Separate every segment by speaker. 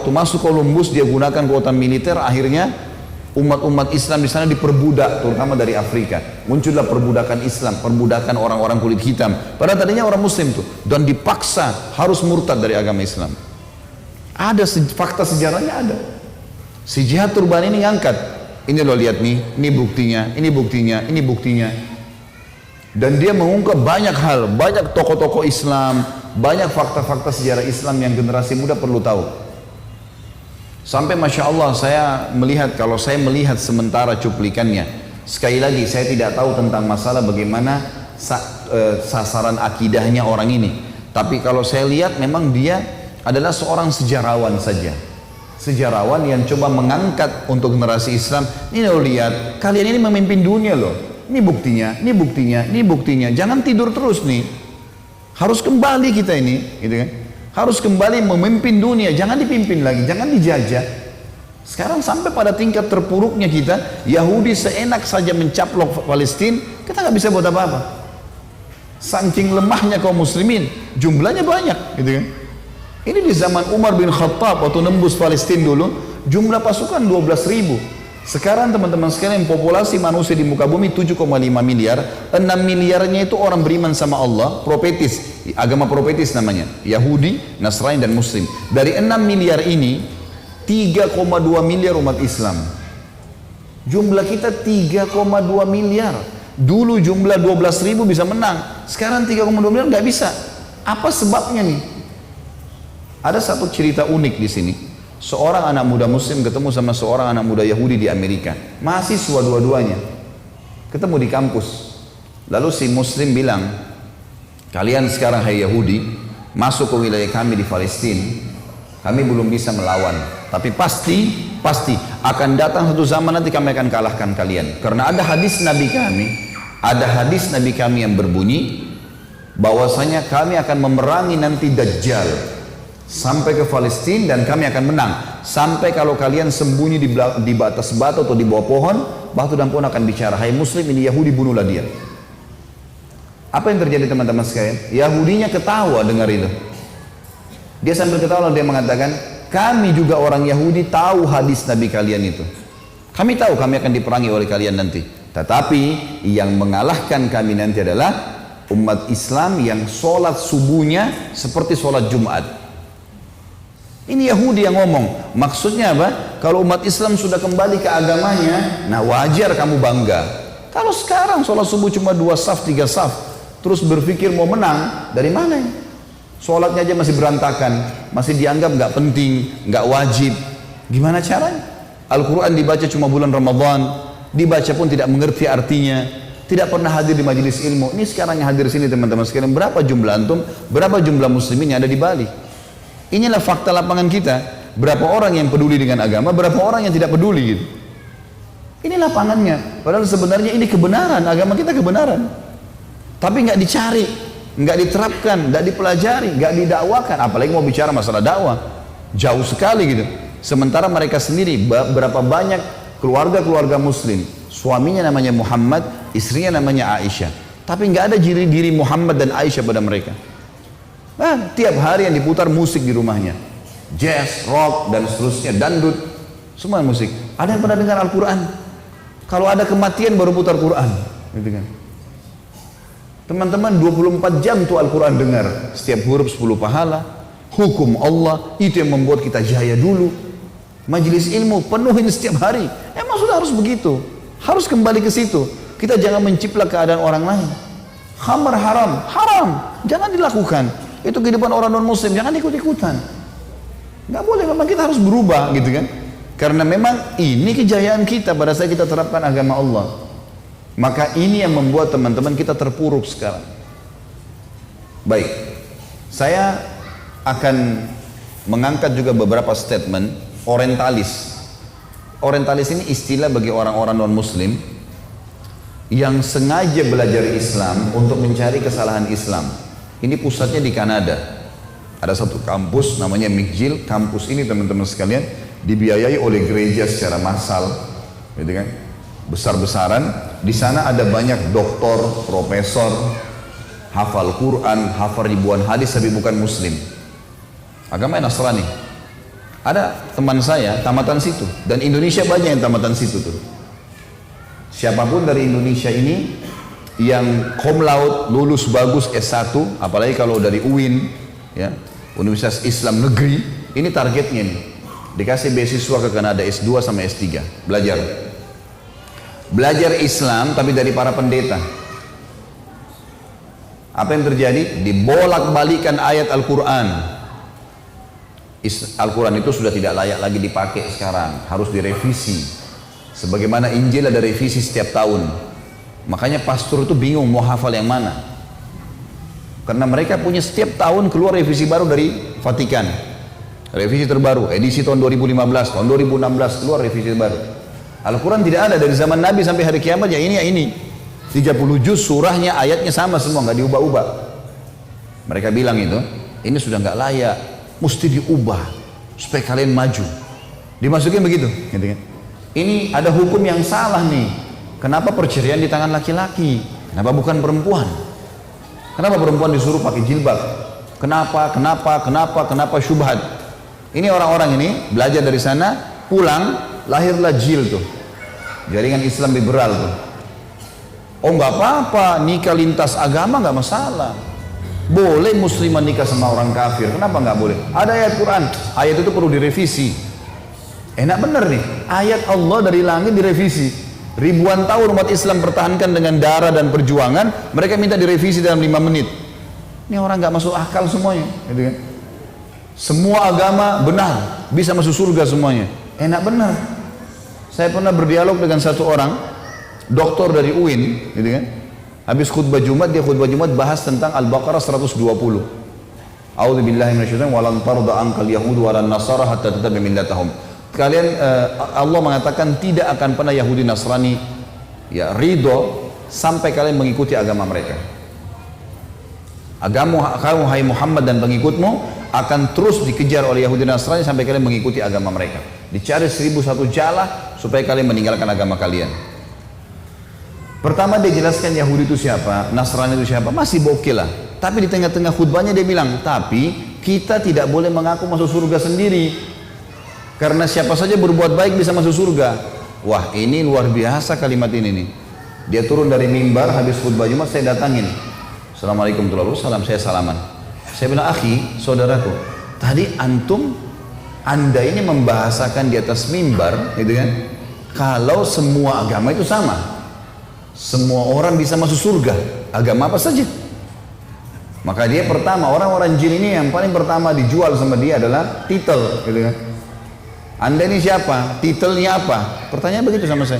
Speaker 1: waktu masuk Columbus dia gunakan kekuatan militer, akhirnya umat-umat Islam di sana diperbudak, terutama dari Afrika. Muncullah perbudakan Islam, perbudakan orang-orang kulit hitam. Padahal tadinya orang Muslim tuh, dan dipaksa harus murtad dari agama Islam. Ada fakta sejarahnya ada. Si Jihad Turban ini ngangkat, ini lo lihat nih, ini buktinya, ini buktinya, ini buktinya. Dan dia mengungkap banyak hal, banyak tokoh-tokoh Islam, banyak fakta-fakta sejarah Islam yang generasi muda perlu tahu. Sampai Masya Allah saya melihat, kalau saya melihat sementara cuplikannya, sekali lagi saya tidak tahu tentang masalah bagaimana sasaran akidahnya orang ini. Tapi kalau saya lihat memang dia adalah seorang sejarawan saja. Sejarawan yang coba mengangkat untuk generasi Islam. Ini lo lihat, kalian ini memimpin dunia loh. Ini buktinya, ini buktinya, ini buktinya. Jangan tidur terus nih. Harus kembali kita ini, gitu kan? Harus kembali memimpin dunia. Jangan dipimpin lagi, jangan dijajah. Sekarang sampai pada tingkat terpuruknya kita, Yahudi seenak saja mencaplok Palestina, kita nggak bisa buat apa-apa. Saking lemahnya kaum muslimin, jumlahnya banyak, gitu kan? Ini di zaman Umar bin Khattab waktu nembus Palestina dulu, jumlah pasukan 12.000. Sekarang teman-teman sekalian, populasi manusia di muka bumi 7,5 miliar, 6 miliarnya itu orang beriman sama Allah, profetis, agama profetis namanya, Yahudi, Nasrani dan Muslim. Dari 6 miliar ini, 3,2 miliar umat Islam. Jumlah kita 3,2 miliar. Dulu jumlah 12.000 bisa menang, sekarang 3,2 miliar nggak bisa. Apa sebabnya nih? Ada satu cerita unik di sini. Seorang anak muda Muslim ketemu sama seorang anak muda Yahudi di Amerika, mahasiswa dua-duanya, ketemu di kampus. Lalu si Muslim bilang, kalian sekarang hai Yahudi masuk ke wilayah kami di Palestina, kami belum bisa melawan, tapi pasti akan datang satu zaman nanti kami akan kalahkan kalian. Karena ada hadis Nabi kami yang berbunyi bahwasanya kami akan memerangi nanti Dajjal sampai ke Palestina dan kami akan menang. Sampai kalau kalian sembunyi di batas batu atau di bawah pohon, batu dan pohon akan bicara, hai Muslim ini Yahudi, bunuhlah dia. Apa yang terjadi teman-teman sekalian? Yahudinya ketawa dengar itu. Dia sambil ketawa lalu dia mengatakan, kami juga orang Yahudi tahu hadis Nabi kalian itu. Kami tahu kami akan diperangi oleh kalian nanti. Tetapi yang mengalahkan kami nanti adalah umat Islam yang sholat subuhnya seperti sholat Jumat. Ini Yahudi yang ngomong. Maksudnya apa? Kalau umat Islam sudah kembali ke agamanya, nah wajar kamu bangga. Kalau sekarang sholat subuh cuma 2 saf, 3 saf, terus berpikir mau menang, dari mana ini? Sholatnya aja masih berantakan, masih dianggap nggak penting, nggak wajib. Gimana caranya? Al-Quran dibaca cuma bulan Ramadan, dibaca pun tidak mengerti artinya, tidak pernah hadir di majelis ilmu. Ini sekarang yang hadir sini teman-teman sekalian, berapa jumlah antum, berapa jumlah muslimin yang ada di Bali? Inilah fakta lapangan kita. Berapa orang yang peduli dengan agama, berapa orang yang tidak peduli gitu. Ini lapangannya. Padahal sebenarnya ini kebenaran, agama kita kebenaran. Tapi nggak dicari, nggak diterapkan, nggak dipelajari, nggak didakwakan. Apalagi mau bicara masalah dakwah, jauh sekali gitu. Sementara mereka sendiri, berapa banyak keluarga-keluarga Muslim, suaminya namanya Muhammad, istrinya namanya Aisyah. Tapi nggak ada diri Muhammad dan Aisyah pada mereka. Nah, tiap hari yang diputar musik di rumahnya, jazz, rock, dan seterusnya, dangdut, semua musik. Ada yang pernah dengar Al-Quran? Kalau ada kematian baru putar Quran, gitu kan? Teman-teman 24 jam tuh Al-Quran dengar, setiap huruf 10 pahala, hukum Allah, itu yang membuat kita jaya dulu. Majelis ilmu penuhin setiap hari. Emang sudah harus begitu, harus kembali ke situ. Kita jangan menciplak keadaan orang lain. Khamar haram, jangan dilakukan. Itu kehidupan orang non-muslim, jangan ikut-ikutan. Nggak boleh, memang kita harus berubah gitu kan. Karena memang ini kejayaan kita pada saat kita terapkan agama Allah. Maka ini yang membuat teman-teman kita terpuruk sekarang. Baik, saya akan mengangkat juga beberapa statement orientalis. Orientalis ini istilah bagi orang-orang non-muslim yang sengaja belajar Islam untuk mencari kesalahan Islam. Ini pusatnya di Kanada. Ada satu kampus namanya McGill. Kampus ini teman-teman sekalian dibiayai oleh gereja secara massal, gitu kan? Besar-besaran. Di sana ada banyak doktor, profesor, hafal Quran, hafal ribuan hadis tapi bukan Muslim. Agama Nasrani. Ada teman saya tamatan situ, dan Indonesia banyak yang tamatan situ tuh. Siapapun dari Indonesia ini yang cum laude lulus bagus S1, apalagi kalau dari UIN, ya, Universitas Islam Negeri, ini targetnya nih. Dikasih beasiswa ke Kanada S2 sama S3, belajar. Belajar Islam tapi dari para pendeta. Apa yang terjadi? Dibolak-balikan ayat Al-Quran. Al-Quran itu sudah tidak layak lagi dipakai sekarang, harus direvisi. Sebagaimana Injil ada revisi setiap tahun. Makanya pastor itu bingung mau hafal yang mana. Karena mereka punya setiap tahun keluar revisi baru dari Vatikan. Revisi terbaru, edisi tahun 2015, tahun 2016 keluar revisi baru. Al-Quran tidak ada dari zaman Nabi sampai hari kiamat, ya ini ya ini. 30 juz surahnya, ayatnya sama semua, nggak diubah-ubah. Mereka bilang itu, ini sudah nggak layak, mesti diubah supaya kalian maju. Dimasukin begitu, gitu kan? Ini ada hukum yang salah nih. Kenapa perceraian di tangan laki-laki? Kenapa bukan perempuan? Kenapa perempuan disuruh pakai jilbab? Kenapa syubhat? Ini orang-orang ini belajar dari sana, pulang, lahirlah JIL tuh, jaringan Islam liberal tuh. Oh nggak apa-apa, nikah lintas agama nggak masalah. Boleh muslimah nikah sama orang kafir, kenapa nggak boleh? Ada ayat Quran, ayat itu perlu direvisi. Enak bener nih, ayat Allah dari langit direvisi. Ribuan tahun umat Islam pertahankan dengan darah dan perjuangan, mereka minta direvisi dalam 5 menit. Ini orang nggak masuk akal semuanya, gitu kan? Semua agama benar, bisa masuk surga semuanya. Enak benar. Saya pernah berdialog dengan satu orang, doktor dari UIN, gitu kan? Habis khutbah Jumat, dia khutbah Jumat bahas tentang Al-Baqarah 120. A'udzubillahi minasyaitonir rajim, walan tarda ankal yahud walan nasara hatta tattabi millatahum. Kalian Allah mengatakan tidak akan pernah Yahudi Nasrani ya ridho sampai kalian mengikuti agama mereka. Agama kamu hai Muhammad dan pengikutmu akan terus dikejar oleh Yahudi Nasrani sampai kalian mengikuti agama mereka. Dicari 1001 jalah supaya kalian meninggalkan agama kalian. Pertama dia jelaskan Yahudi itu siapa, Nasrani itu siapa, masih bokeh lah. Tapi di tengah-tengah khutbahnya dia bilang, tapi kita tidak boleh mengaku masuk surga sendiri. Karena siapa saja berbuat baik bisa masuk surga. Wah ini luar biasa kalimat ini nih. Dia turun dari mimbar habis khutbah Jumat, saya datangin. Assalamualaikum warahmatullahi wabarakatuh, saya salaman. Saya bilang, akhi, saudaraku, tadi anda ini membahasakan di atas mimbar, gitu kan? Kalau semua agama itu sama. Semua orang bisa masuk surga, agama apa saja. Maka dia pertama, orang-orang jin ini yang paling pertama dijual sama dia adalah titel, gitu kan. Anda ini siapa? Titelnya apa? Pertanyaan begitu sama saya.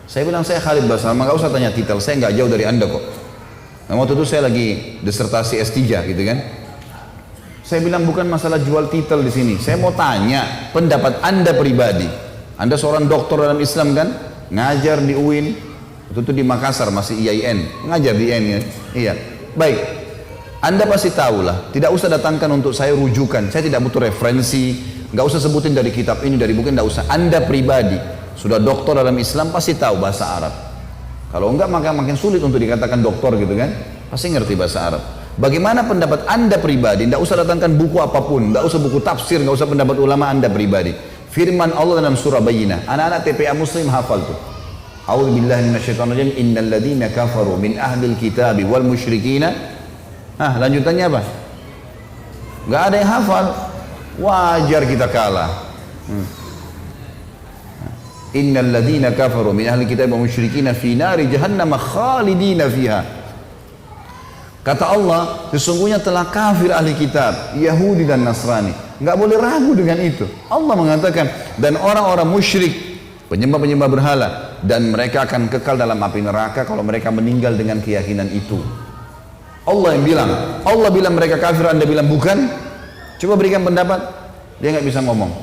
Speaker 1: Saya bilang, saya Khalid Basalamah, nggak usah tanya titel, saya nggak jauh dari Anda kok. Nah, waktu itu saya lagi disertasi S3, gitu kan. Saya bilang bukan masalah jual titel di sini. Saya mau tanya pendapat Anda pribadi. Anda seorang doktor dalam Islam kan? Ngajar di UIN. Itu di Makassar masih IAIN, ngajar di IAIN ya. Iya. Baik. Anda pasti tahu lah, tidak usah datangkan untuk saya rujukan. Saya tidak butuh referensi, nggak usah sebutin dari kitab ini, dari buku, nggak usah. Anda pribadi sudah doktor dalam Islam pasti tahu bahasa Arab. Kalau enggak maka makin sulit untuk dikatakan doktor gitu kan. Pasti ngerti bahasa Arab. Bagaimana pendapat Anda pribadi? Nggak usah datangkan buku apapun, nggak usah buku tafsir, nggak usah pendapat ulama Anda pribadi. Firman Allah dalam surah Bayyinah. Anak-anak TPA Muslim hafal tuh. A'udzubillahi minasyaitonir rajim. Innal ladzina kafaru min ahlil kitabi wal musyrikina. Lanjutannya apa? Nggak ada yang hafal. Wajar kita kalah. Innal ladzina kafaru min ahlil kitabi wal musyrikina fi nari jahannam khalidina fiha. Kata Allah, sesungguhnya telah kafir ahli kitab, Yahudi dan Nasrani. Nggak boleh ragu dengan itu. Allah mengatakan, dan orang-orang musyrik, penyembah-penyembah berhala, dan mereka akan kekal dalam api neraka kalau mereka meninggal dengan keyakinan itu. Allah yang bilang, Allah bilang mereka kafir, Anda bilang bukan. Coba berikan pendapat. Dia nggak bisa ngomong.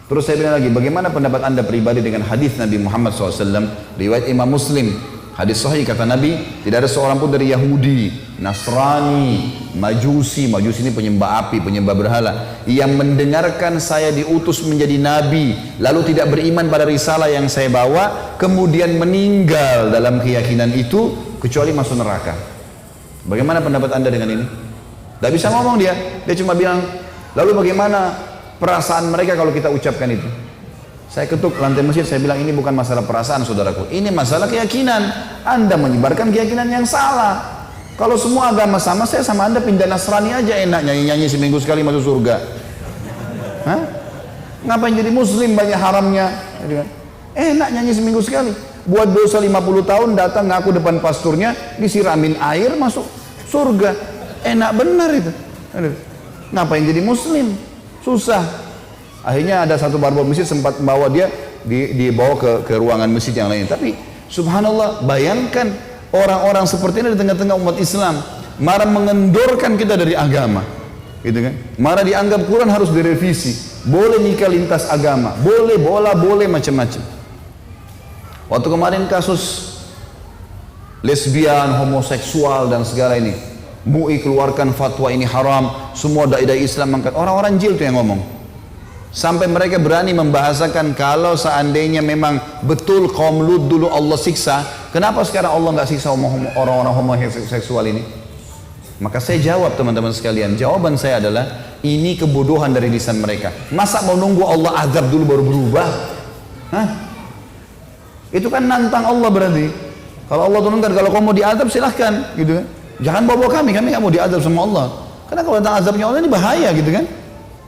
Speaker 1: Terus saya bilang lagi, bagaimana pendapat Anda pribadi dengan hadis Nabi Muhammad SAW, riwayat Imam Muslim, hadis sahih kata Nabi, tidak ada seorang pun dari Yahudi, Nasrani, Majusi ini penyembah api, penyembah berhala, yang mendengarkan saya diutus menjadi Nabi, lalu tidak beriman pada risalah yang saya bawa, kemudian meninggal dalam keyakinan itu, kecuali masuk neraka. Bagaimana pendapat Anda dengan ini? Tidak bisa ngomong dia cuma bilang, lalu bagaimana perasaan mereka kalau kita ucapkan itu. Saya ketuk lantai masjid, saya bilang ini bukan masalah perasaan saudaraku, ini masalah keyakinan. Anda menyebarkan keyakinan yang salah. Kalau semua agama sama, saya sama Anda pindah Nasrani aja enak, nyanyi-nyanyi seminggu sekali masuk surga. Hah? Ngapain jadi muslim banyak haramnya? Enak nyanyi seminggu sekali. Buat dosa 50 tahun datang ngaku depan pasturnya, disiramin air masuk surga. Enak benar itu. Ngapain jadi muslim? Susah. Akhirnya ada satu barbot masjid sempat membawa dia dibawa ke ruangan masjid yang lain. Tapi subhanallah, bayangkan orang-orang seperti ini di tengah-tengah umat Islam marah mengendorkan kita dari agama, gitu kan? Marah dianggap Quran harus direvisi, boleh nikah lintas agama, boleh bola, boleh macam-macam. Waktu kemarin kasus lesbian, homoseksual dan segala ini, MUI keluarkan fatwa ini haram, semua dai-dai Islam angkat, orang-orang jil tuh yang ngomong. Sampai mereka berani membahasakan kalau seandainya memang betul kaum Lut dulu Allah siksa, kenapa sekarang Allah nggak siksa orang-orang homoseksual ini? Maka saya jawab teman-teman sekalian, jawaban saya adalah ini kebodohan dari lisan mereka. Masa mau nunggu Allah azab dulu baru berubah? Hah? Itu kan nantang Allah berarti. Kalau Allah turunkan, kalau kamu mau diazab silahkan, gitu kan? Jangan bawa kami nggak mau diazab sama Allah. Karena kalau datang azabnya Allah ini bahaya, gitu kan?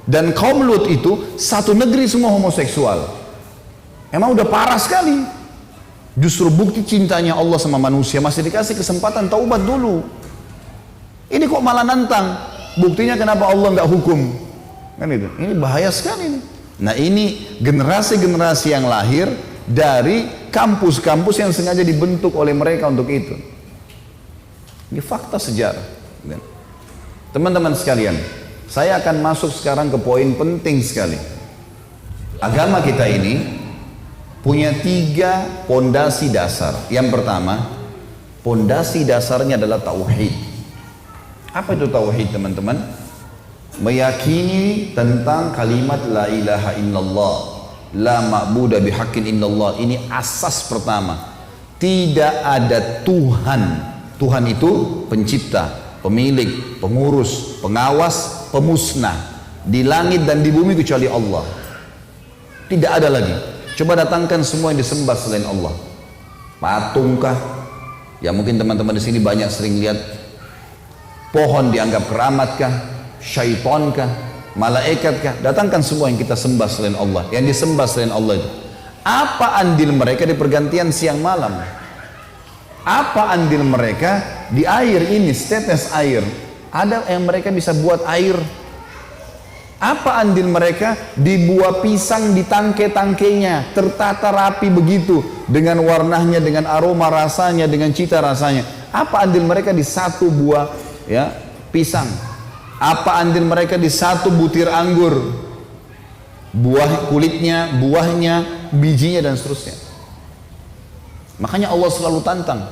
Speaker 1: Dan kaum Lut itu satu negeri semua homoseksual. Emang udah parah sekali. Justru bukti cintanya Allah sama manusia, masih dikasih kesempatan taubat dulu. Ini kok malah nantang. Buktinya kenapa Allah nggak hukum? Kan itu. Ini bahaya sekali. Nah ini generasi-generasi yang lahir dari kampus-kampus yang sengaja dibentuk oleh mereka untuk itu. Ini fakta sejarah. Teman-teman sekalian, saya akan masuk sekarang ke poin penting sekali. Agama kita ini punya 3 pondasi dasar. Yang pertama, pondasi dasarnya adalah tauhid. Apa itu tauhid, teman-teman? Meyakini tentang kalimat la ilaha illallah, la ma'budu bihaqqin illallah. Ini asas pertama. Tidak ada Tuhan. Tuhan itu pencipta, pemilik, pengurus, pengawas, pemusnah di langit dan di bumi kecuali Allah. Tidak ada lagi. Coba datangkan semua yang disembah selain Allah. Patungkah? Ya mungkin teman-teman di sini banyak sering lihat pohon dianggap keramatkah? Syaitonkah? Malaikatkah? Datangkan semua yang kita sembah selain Allah, yang disembah selain Allah itu. Apa andil mereka di pergantian siang malam? Apa andil mereka di air ini, setetes air? Ada yang mereka bisa buat air. Apa andil mereka di buah pisang di tangkai-tangkainya, tertata rapi begitu, dengan warnanya, dengan aroma rasanya, dengan cita rasanya. Apa andil mereka di satu buah ya pisang? Apa andil mereka di satu butir anggur? Buah kulitnya, buahnya, bijinya dan seterusnya. Makanya Allah selalu tantang.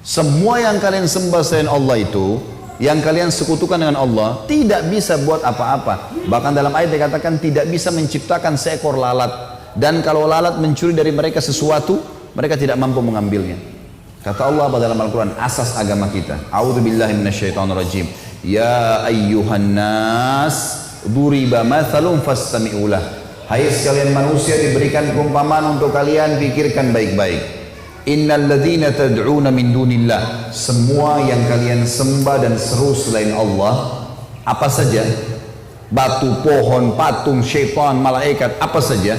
Speaker 1: Semua yang kalian sembah selain Allah itu, yang kalian sekutukan dengan Allah, tidak bisa buat apa-apa. Bahkan dalam ayat dikatakan tidak bisa menciptakan seekor lalat. Dan kalau lalat mencuri dari mereka sesuatu, mereka tidak mampu mengambilnya. Kata Allah dalam Al-Quran, asas agama kita. A'udzubillahi minasyaitonirrajim. Ya ayyuhan nas, duriba mathalun fastami'ulah. Hai sekalian manusia, diberikan perumpamaan untuk kalian, pikirkan baik-baik. Innal ladzina tad'una min dunillah, semua yang kalian sembah dan seru selain Allah, apa saja, batu, pohon, patung, syaitan, malaikat, apa saja,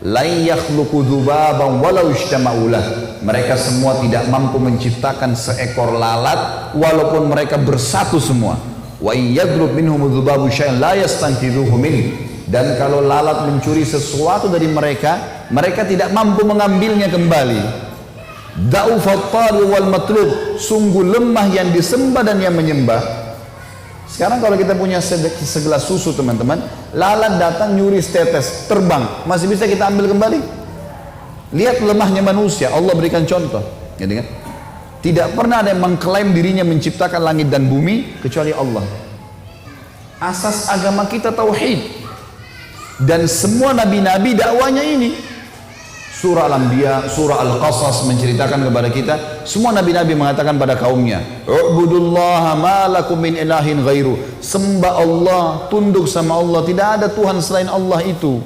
Speaker 1: la yakhluqu dzubaban walau ijtama'ulah, mereka semua tidak mampu menciptakan seekor lalat walaupun mereka bersatu semua. Wa in yadrub minhum dzubabu syai'an la yastanqidhuhu min, dan kalau lalat mencuri sesuatu dari mereka, mereka tidak mampu mengambilnya kembali. Da'ufat talib wal matlub, sungguh lemah yang disembah dan yang menyembah. Sekarang kalau kita punya segelas susu teman-teman, lalat datang nyuri setetes, terbang, masih bisa kita ambil kembali? Lihat lemahnya manusia. Allah berikan contoh, gitu kan? Tidak pernah ada yang mengklaim dirinya menciptakan langit dan bumi kecuali Allah. Asas agama kita tauhid. Dan semua nabi-nabi dakwanya ini. Surah Al-Anbiya, surah Al-Qasas menceritakan kepada kita, semua nabi-nabi mengatakan pada kaumnya, "U'budullaha ma lakum min ilahin ghairu." Sembah Allah, tunduk sama Allah, tidak ada Tuhan selain Allah itu.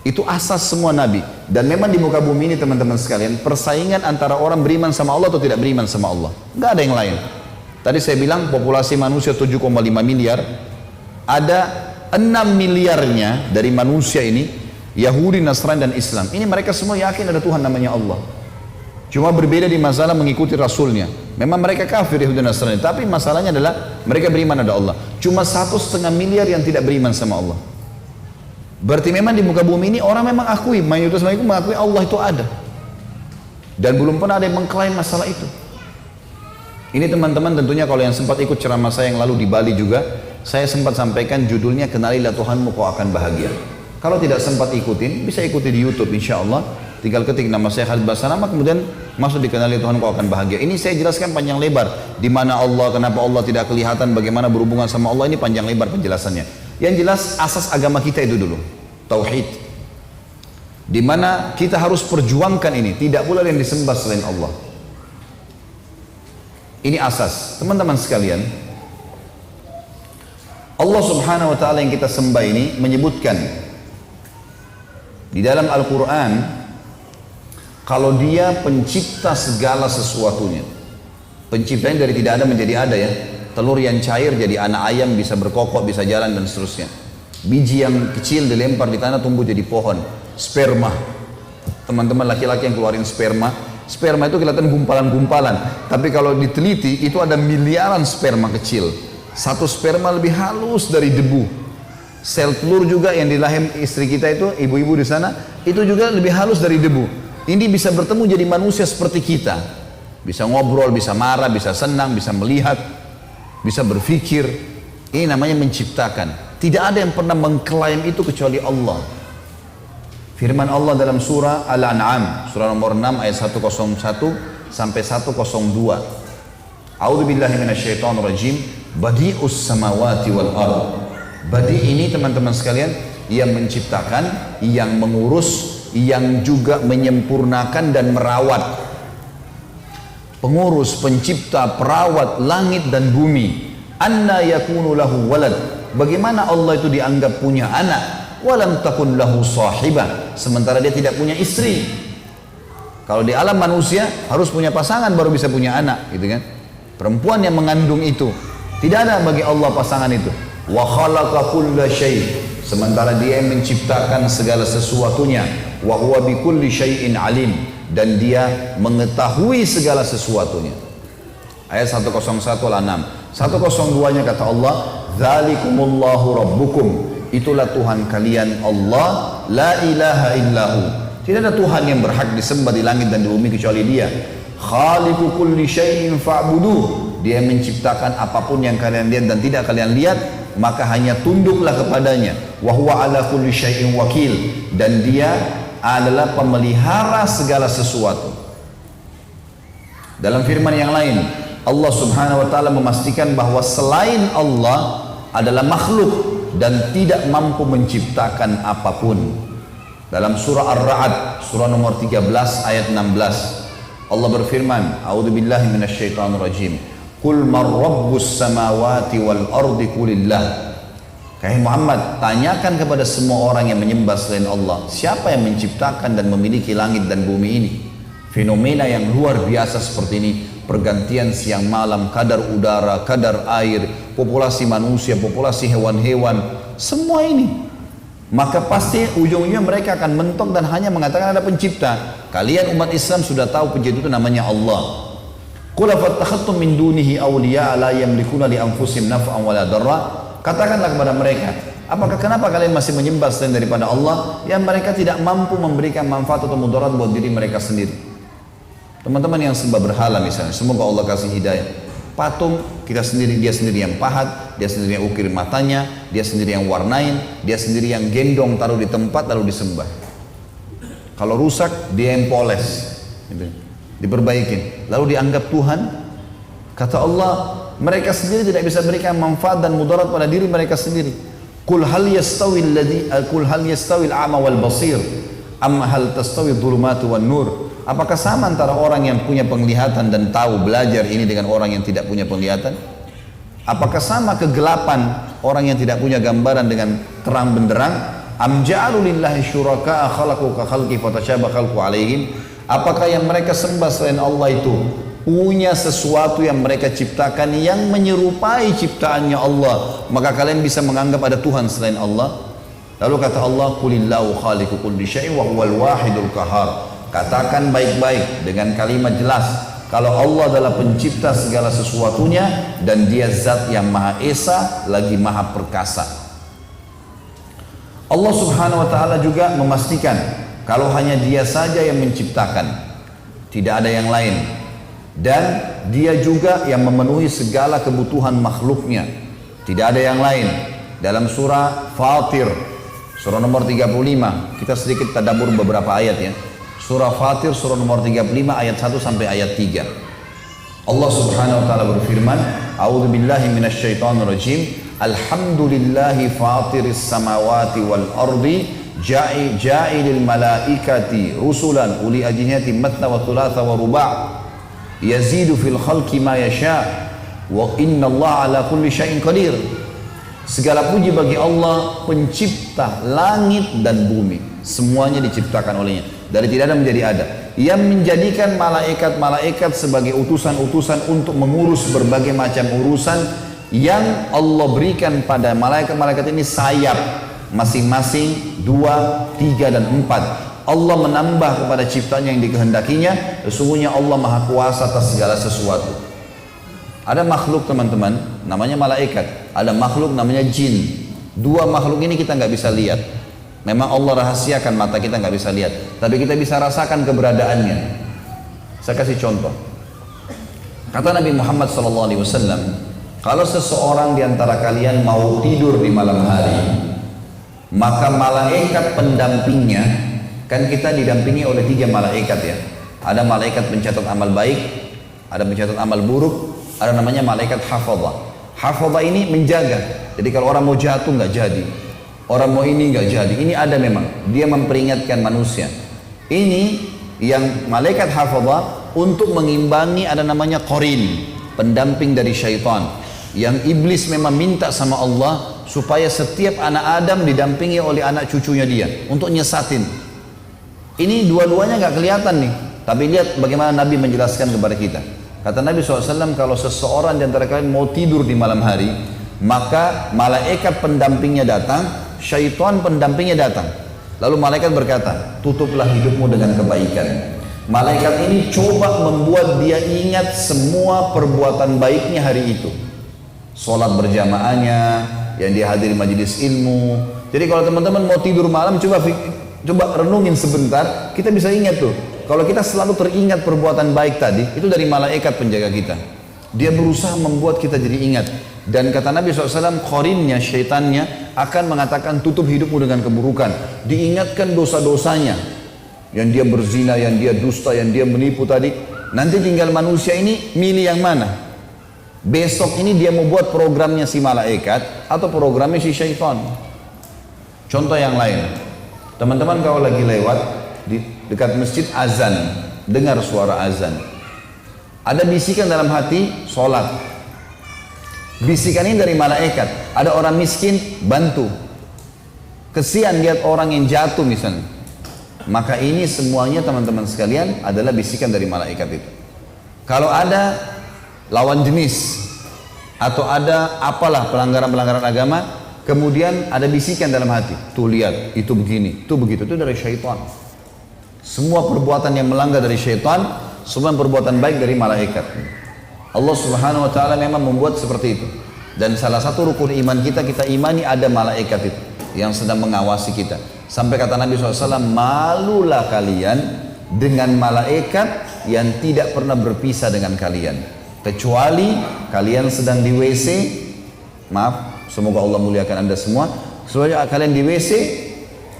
Speaker 1: Itu asas semua nabi. Dan memang di muka bumi ini teman-teman sekalian, persaingan antara orang beriman sama Allah atau tidak beriman sama Allah. Enggak ada yang lain. Tadi saya bilang populasi manusia 7,5 miliar, ada 6 miliarnya dari manusia ini Yahudi, Nasrani dan Islam. Ini mereka semua yakin ada Tuhan namanya Allah. Cuma berbeda di masalah mengikuti Rasulnya. Memang mereka kafir Yahudi dan Nasrani, tapi masalahnya adalah mereka beriman ada Allah. Cuma 1,5 miliar yang tidak beriman sama Allah. Berarti memang di muka bumi ini orang memang akui, mayoritas mereka mengakui Allah itu ada. Dan belum pernah ada yang mengklaim masalah itu. Ini teman-teman tentunya kalau yang sempat ikut ceramah saya yang lalu di Bali juga, saya sempat sampaikan judulnya Kenalilah Tuhanmu Kau Akan Bahagia. Kalau tidak sempat ikutin, bisa ikuti di YouTube insya Allah. Tinggal ketik nama saya Khalid Basalamah, kemudian masuk di Kenali Tuhan Kau Akan Bahagia. Ini saya jelaskan panjang lebar. Di mana Allah, kenapa Allah tidak kelihatan, bagaimana berhubungan sama Allah, ini panjang lebar penjelasannya. Yang jelas asas agama kita itu dulu, tauhid. Di mana kita harus perjuangkan ini, tidak pula yang disembah selain Allah. Ini asas. Teman-teman sekalian, Allah Subhanahu wa taala yang kita sembah ini menyebutkan di dalam Al-Quran, kalau dia pencipta segala sesuatunya, penciptanya dari tidak ada menjadi ada ya, telur yang cair jadi anak ayam, bisa berkokok, bisa jalan dan seterusnya. Biji yang kecil dilempar di tanah tumbuh jadi pohon. Sperma, teman-teman laki-laki yang keluarin sperma, sperma itu kelihatan gumpalan-gumpalan, tapi kalau diteliti itu ada miliaran sperma kecil. Satu sperma lebih halus dari debu. Sel telur juga yang di rahim istri kita itu, ibu-ibu di sana, itu juga lebih halus dari debu. Ini bisa bertemu jadi manusia seperti kita. Bisa ngobrol, bisa marah, bisa senang, bisa melihat, bisa berpikir. Ini namanya menciptakan. Tidak ada yang pernah mengklaim itu kecuali Allah. Firman Allah dalam surah Al-An'am, surah nomor 6 ayat 101 sampai 102. A'udzu billahi minasyaitonir rajim. Badi'us samawati wal ardh. Badi ini teman-teman sekalian, yang menciptakan, yang mengurus, yang juga menyempurnakan dan merawat. Pengurus, pencipta, perawat langit dan bumi. Anna yakunu lahu walad. Bagaimana Allah itu dianggap punya anak? Walam takun lahu sahibah. Sementara dia tidak punya istri. Kalau di alam manusia harus punya pasangan baru bisa punya anak, gitu kan? Perempuan yang mengandung itu. Tidak ada bagi Allah pasangan itu. Wa khalaqa kulla syai', sementara dia yang menciptakan segala sesuatunya. Wa huwa bi kulli syai'in alim, dan dia mengetahui segala sesuatunya. Ayat 101 Al-An'am. 102-nya kata Allah, dzalikumullahu rabbukum, itulah Tuhan kalian Allah, la ilaha illahu, tidak ada Tuhan yang berhak disembah di langit dan di bumi kecuali Dia. Khaliqu kulli syai'in fa'buduh, dia menciptakan apapun yang kalian lihat dan tidak kalian lihat, maka hanya tunduklah kepadanya. Wa huwa ala kulli syai'in wakil, dan dia adalah pemelihara segala sesuatu. Dalam firman yang lain, Allah Subhanahu wa taala memastikan bahwa selain Allah adalah makhluk dan tidak mampu menciptakan apapun. Dalam surah Ar-Ra'd, surah nomor 13 ayat 16, Allah berfirman, a'udzubillahi minasyaitonirrajim. Qul man rabbus samawati wal ardi qulillah. Hai Muhammad, tanyakan kepada semua orang yang menyembah selain Allah, siapa yang menciptakan dan memiliki langit dan bumi ini? Fenomena yang luar biasa seperti ini, pergantian siang malam, kadar udara, kadar air, populasi manusia, populasi hewan-hewan, semua ini. Maka pasti ujung-ujungnya mereka akan mentok dan hanya mengatakan ada pencipta. Kalian umat Islam sudah tahu pencipta itu namanya Allah. Qul afattakhadtum min dunihi awliya la yamlikuna li anfusihim naf'an wala darra. Katakanlah kepada mereka, apakah kenapa kalian masih menyembah selain daripada Allah yang mereka tidak mampu memberikan manfaat atau mudarat buat diri mereka sendiri? Teman-teman yang sembah berhala misalnya, semoga Allah kasih hidayah. Patung kita sendiri, dia sendiri yang pahat, dia sendiri yang ukir matanya, dia sendiri yang warnain, dia sendiri yang gendong taruh di tempat lalu disembah. Kalau rusak dia yang poles, gitu, diperbaikin, lalu dianggap Tuhan. Kata Allah, mereka sendiri tidak bisa berikan manfaat dan mudarat pada diri mereka sendiri. Qul hal yastawi al-a'ma wal basir. Amma hal tastawi dhulumatu wan nur? Apakah sama antara orang yang punya penglihatan dan tahu belajar ini dengan orang yang tidak punya penglihatan? Apakah sama kegelapan orang yang tidak punya gambaran dengan terang benderang? Am ja'alu lillahi syuraka'a khalaqu ka khalqi fatashabaha khalqu alaihim? Apakah yang mereka sembah selain Allah itu punya sesuatu yang mereka ciptakan yang menyerupai ciptaannya Allah, maka kalian bisa menganggap ada Tuhan selain Allah? Lalu kata Allah, qulillahu khaliqu kulli syai'in wa huwal wahidul qahhar. Katakan baik-baik dengan kalimat jelas kalau Allah adalah pencipta segala sesuatunya dan dia zat yang maha esa lagi maha perkasa. Allah subhanahu wa ta'ala juga memastikan kalau hanya dia saja yang menciptakan, tidak ada yang lain, dan dia juga yang memenuhi segala kebutuhan makhluknya, tidak ada yang lain. Dalam surah Fatir, surah nomor 35, kita sedikit tadabbur beberapa ayat ya. Surah Fatir surah nomor 35 ayat 1 sampai ayat 3. Allah Subhanahu wa taala berfirman, A'udzu billahi minasyaitonir rajim. Alhamdulillahi fatiris samawati wal ardi ja'ilil malaikati rusulan uli ajnihati matna wa thulatha wa ruba' yazidu fil khalqi ma yasha wa innallaha ala kulli syai'in qadir. Segala puji bagi Allah pencipta langit dan bumi, semuanya diciptakan olehnya dari tidak ada menjadi ada, yang menjadikan malaikat-malaikat sebagai utusan-utusan untuk mengurus berbagai macam urusan yang Allah berikan pada malaikat-malaikat ini sayap masing-masing 2, 3 dan 4. Allah menambah kepada ciptanya yang dikehendakinya. Sesungguhnya Allah maha kuasa atas segala sesuatu. Ada makhluk teman-teman namanya malaikat, ada makhluk namanya jin. Dua makhluk ini kita nggak bisa lihat. Memang Allah rahasiakan, mata kita nggak bisa lihat, tapi kita bisa rasakan keberadaannya. Saya kasih contoh. Kata Nabi Muhammad SAW, kalau seseorang di antara kalian mau tidur di malam hari, maka malaikat pendampingnya, kan kita didampingi oleh 3 malaikat ya. Ada malaikat pencatat amal baik, ada pencatat amal buruk, ada namanya malaikat hafadhah. Hafadhah ini menjaga. Jadi kalau orang mau jatuh nggak jadi, orang mau ini nggak jadi. Ini ada memang. Dia memperingatkan manusia. Ini yang malaikat hafadhah untuk mengimbangi, ada namanya qarin, pendamping dari syaitan. Yang iblis memang minta sama Allah supaya setiap anak Adam didampingi oleh anak cucunya dia untuk nyesatin. Ini dua-duanya nggak kelihatan nih, tapi lihat bagaimana Nabi menjelaskan kepada kita. Kata Nabi SAW, kalau seseorang di antara kalian mau tidur di malam hari, maka malaikat pendampingnya datang, syaitan pendampingnya datang. Lalu malaikat berkata, tutuplah hidupmu dengan kebaikan. Malaikat ini coba membuat dia ingat semua perbuatan baiknya hari itu. Sholat berjamaahnya, yang dia hadiri majelis ilmu. Jadi kalau teman-teman mau tidur malam, coba renungin sebentar, kita bisa ingat tuh. Kalau kita selalu teringat perbuatan baik tadi, itu dari malaikat penjaga kita. Dia berusaha membuat kita jadi ingat. Dan kata Nabi SAW, qarinnya, syaitannya akan mengatakan tutup hidupmu dengan keburukan. Diingatkan dosa-dosanya. Yang dia berzina, yang dia dusta, yang dia menipu tadi. Nanti tinggal manusia ini milih yang mana. Besok ini dia mau buat programnya si malaikat atau programnya si syaitan. Contoh yang lain. Teman-teman kalau lagi lewat di dekat masjid azan, dengar suara azan, ada bisikan dalam hati, sholat. Bisikan ini dari malaikat. Ada orang miskin, bantu. Kesian lihat orang yang jatuh misalnya. Maka ini semuanya teman-teman sekalian adalah bisikan dari malaikat itu. Kalau ada lawan jenis atau ada apalah pelanggaran-pelanggaran agama, kemudian ada bisikan dalam hati, tuh lihat, itu begini, itu begitu, itu dari syaitan. Semua perbuatan yang melanggar dari syaitan, semua perbuatan baik dari malaikat. Allah Subhanahu wa taala memang membuat seperti itu. Dan salah satu rukun iman kita imani ada malaikat itu yang sedang mengawasi kita. Sampai kata Nabi SAW, malulah kalian dengan malaikat yang tidak pernah berpisah dengan kalian. Kecuali kalian sedang di WC, maaf, semoga Allah muliakan anda semua. Soalnya kalian di WC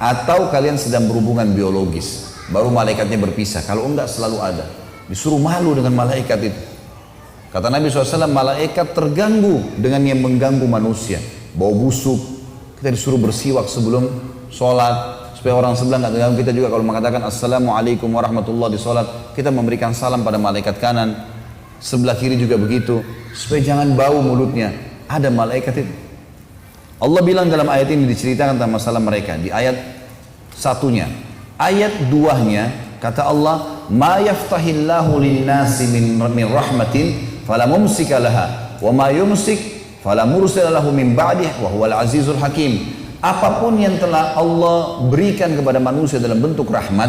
Speaker 1: atau kalian sedang berhubungan biologis, baru malaikatnya berpisah. Kalau enggak selalu ada. Disuruh malu dengan malaikat itu. Kata Nabi SAW, malaikat terganggu dengan yang mengganggu manusia. Bau busuk, kita disuruh bersiwak sebelum sholat, supaya orang sebelah nggak terganggu. Kita juga kalau mengatakan assalamualaikum warahmatullahi di sholat, kita memberikan salam pada malaikat kanan, sebelah kiri juga begitu, supaya jangan bau mulutnya. Ada malaikat itu. Allah bilang dalam ayat ini diceritakan tentang masalah mereka di ayat satunya. Ayat duanya kata Allah, ma yaftahillahu lin-nasi min rahmatin fala mumsika laha wa ma yumsik fala mursila lahu min ba'dih wa huwal azizul hakim. Apapun yang telah Allah berikan kepada manusia dalam bentuk rahmat,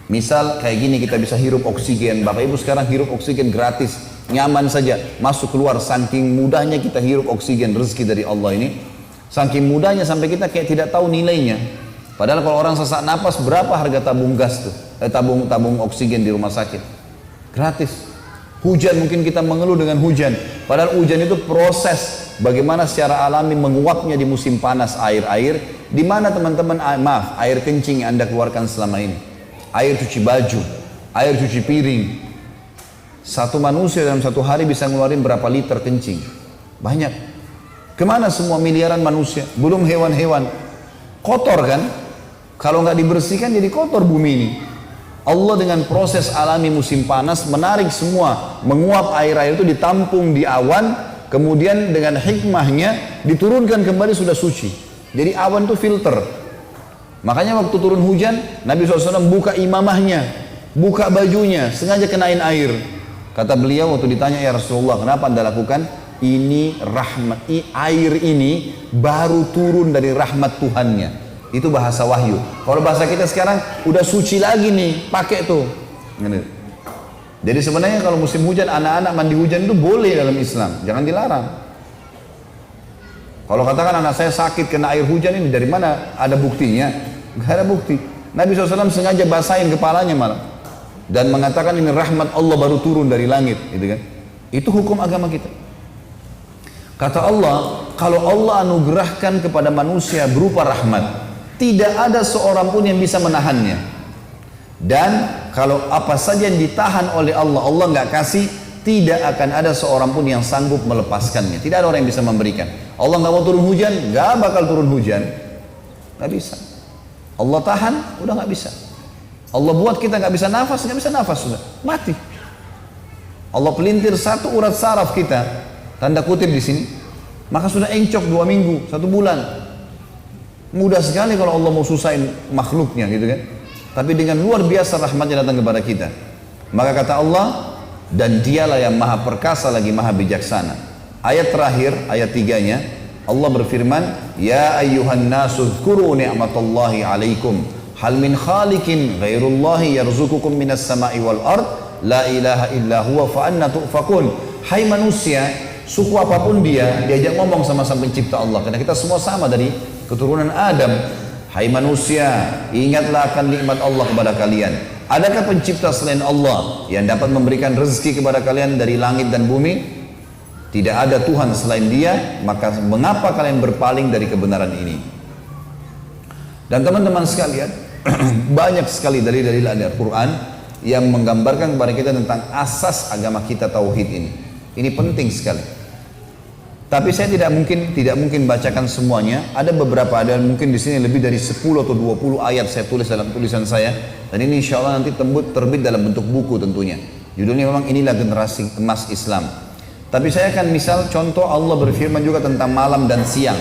Speaker 1: misal kayak gini kita bisa hirup oksigen. Bapak Ibu sekarang hirup oksigen gratis, nyaman saja, masuk keluar, saking mudahnya kita hirup oksigen, rezeki dari Allah ini. Saking mudahnya sampai kita kayak tidak tahu nilainya. Padahal kalau orang sesak napas, berapa harga tabung gas tuh? Tabung oksigen di rumah sakit. Gratis. Hujan mungkin kita mengeluh dengan hujan. Padahal hujan itu proses bagaimana secara alami menguapnya di musim panas air. Di mana teman-teman, air kencing yang Anda keluarkan selama ini. Air cuci baju, air cuci piring. Satu manusia dalam satu hari bisa ngeluarin berapa liter kencing? Banyak. Kemana semua miliaran manusia? Belum hewan-hewan. Kotor kan? Kalau nggak dibersihkan jadi kotor bumi ini. Allah dengan proses alami musim panas menarik semua, menguap air-air itu ditampung di awan, kemudian dengan hikmahnya diturunkan kembali sudah suci. Jadi awan itu filter. Makanya waktu turun hujan, Nabi SAW buka imamahnya, buka bajunya, sengaja kenain air. Kata beliau waktu ditanya, ya Rasulullah, kenapa Anda lakukan? Ini rahmat, air ini baru turun dari rahmat Tuhannya. Itu bahasa wahyu. Kalau bahasa kita sekarang udah suci lagi nih, pakai tuh. Jadi sebenarnya kalau musim hujan, anak-anak mandi hujan itu boleh dalam Islam, jangan dilarang. Kalau katakan anak saya sakit kena air hujan ini, dari mana ada buktinya? Gak ada bukti. Nabi SAW sengaja basahin kepalanya malah dan mengatakan ini rahmat Allah baru turun dari langit, gitu kan? Itu hukum agama kita. Kata Allah, kalau Allah anugerahkan kepada manusia berupa rahmat, tidak ada seorang pun yang bisa menahannya. Dan kalau apa saja yang ditahan oleh Allah, Allah nggak kasih, tidak akan ada seorang pun yang sanggup melepaskannya. Tidak ada orang yang bisa memberikan. Allah nggak mau turun hujan, nggak bakal turun hujan, nggak bisa. Allah tahan, udah nggak bisa. Allah buat kita nggak bisa nafas sudah mati. Allah pelintir satu urat saraf kita, tanda kutip di sini, maka sudah encok 2 minggu, 1 bulan. Mudah sekali kalau Allah mau susahin makhluknya, gitu kan? Tapi dengan luar biasa rahmatnya datang kepada kita. Maka kata Allah, dan dialah yang maha perkasa lagi maha bijaksana. Ayat terakhir, ayat 3-nya, Allah berfirman, ya ayyuhan nasu dzkuru ni'matallahi alaikum hal min khaliqin ghairullahi yarzuqukum minas sama'i wal ard la ilaha illa huwa fa anna tu'fakun. Hai manusia, suku apapun dia, diajak ngomong sama sang pencipta Allah, karena kita semua sama dari keturunan Adam. Hai manusia, ingatlah akan nikmat Allah kepada kalian. Adakah pencipta selain Allah yang dapat memberikan rezeki kepada kalian dari langit dan bumi? Tidak ada Tuhan selain Dia, maka mengapa kalian berpaling dari kebenaran ini? Dan teman-teman sekalian, banyak sekali dalil-dalil Al-Quran yang menggambarkan kepada kita tentang asas agama kita, tauhid ini. Ini penting sekali. Tapi saya tidak mungkin bacakan semuanya. Ada beberapa, ada mungkin di sini lebih dari 10 atau 20 ayat saya tulis dalam tulisan saya. Dan ini insya Allah nanti terbit dalam bentuk buku tentunya. Judulnya memang inilah generasi emas Islam. Tapi saya akan misal contoh Allah berfirman juga tentang malam dan siang.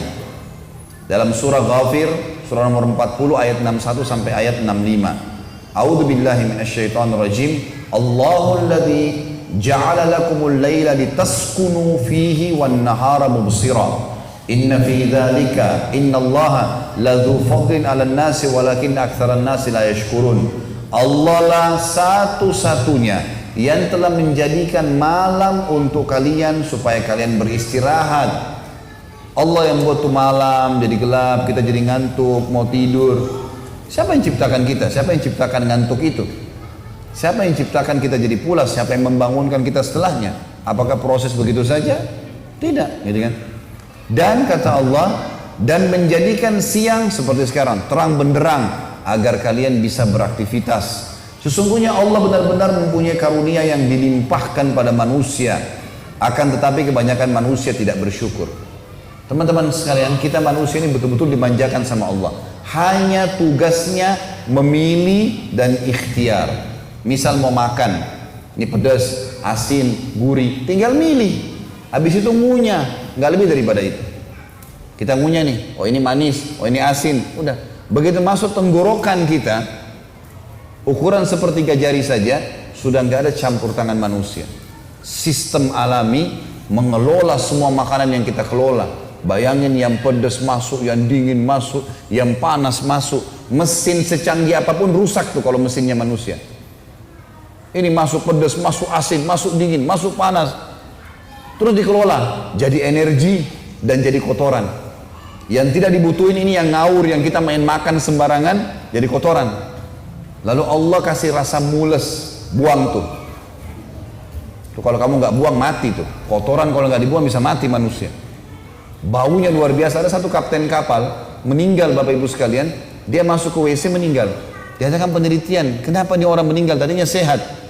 Speaker 1: Dalam surah Ghafir, surah nomor 40 ayat 61 sampai ayat 65. A'udzu billahi minasyaitonir rajim. Allahul ladzi ja'ala lakumul laila litaskunu fihi wan nahara mubsira. Inna fi dzalika innallaha ladzu fadlin 'alan nasi walakin aktsaran nasi la yashkurun. Allah lah satu-satunya yang telah menjadikan malam untuk kalian supaya kalian beristirahat. Allah yang buat tuh malam jadi gelap, kita jadi ngantuk, mau tidur. Siapa yang ciptakan kita? Siapa yang ciptakan ngantuk itu? Siapa yang ciptakan kita jadi pulas? Siapa yang membangunkan kita setelahnya? Apakah proses begitu saja? Tidak, gitu kan? Dan kata Allah, dan menjadikan siang seperti sekarang, terang benderang, agar kalian bisa beraktivitas. Sesungguhnya Allah benar-benar mempunyai karunia yang dilimpahkan pada manusia. Akan tetapi kebanyakan manusia tidak bersyukur. Teman-teman sekalian, kita manusia ini betul-betul dimanjakan sama Allah. Hanya tugasnya memilih dan ikhtiar. Misal mau makan, ini pedas, asin, gurih, tinggal milih. Habis itu ngunyah, nggak lebih daripada itu. Kita ngunyah nih, oh ini manis, oh ini asin, udah. Begitu masuk tenggorokan kita, ukuran sepertiga jari saja, sudah nggak ada campur tangan manusia. Sistem alami mengelola semua makanan yang kita kelola. Bayangin yang pedas masuk, yang dingin masuk, yang panas masuk. Mesin secanggih apapun rusak tuh kalau mesinnya manusia. Ini masuk pedas, masuk asin, masuk dingin, masuk panas. Terus dikelola, jadi energi dan jadi kotoran. Yang tidak dibutuhin ini yang ngawur, yang kita main makan sembarangan, jadi kotoran. Lalu Allah kasih rasa mules, buang tuh. Tuh kalau kamu nggak buang mati tuh. Kotoran kalau nggak dibuang bisa mati manusia. Baunya luar biasa. Ada satu kapten kapal meninggal, Bapak Ibu sekalian. Dia masuk ke WC meninggal. Diadakan penelitian, kenapa nih orang meninggal? Tadinya sehat.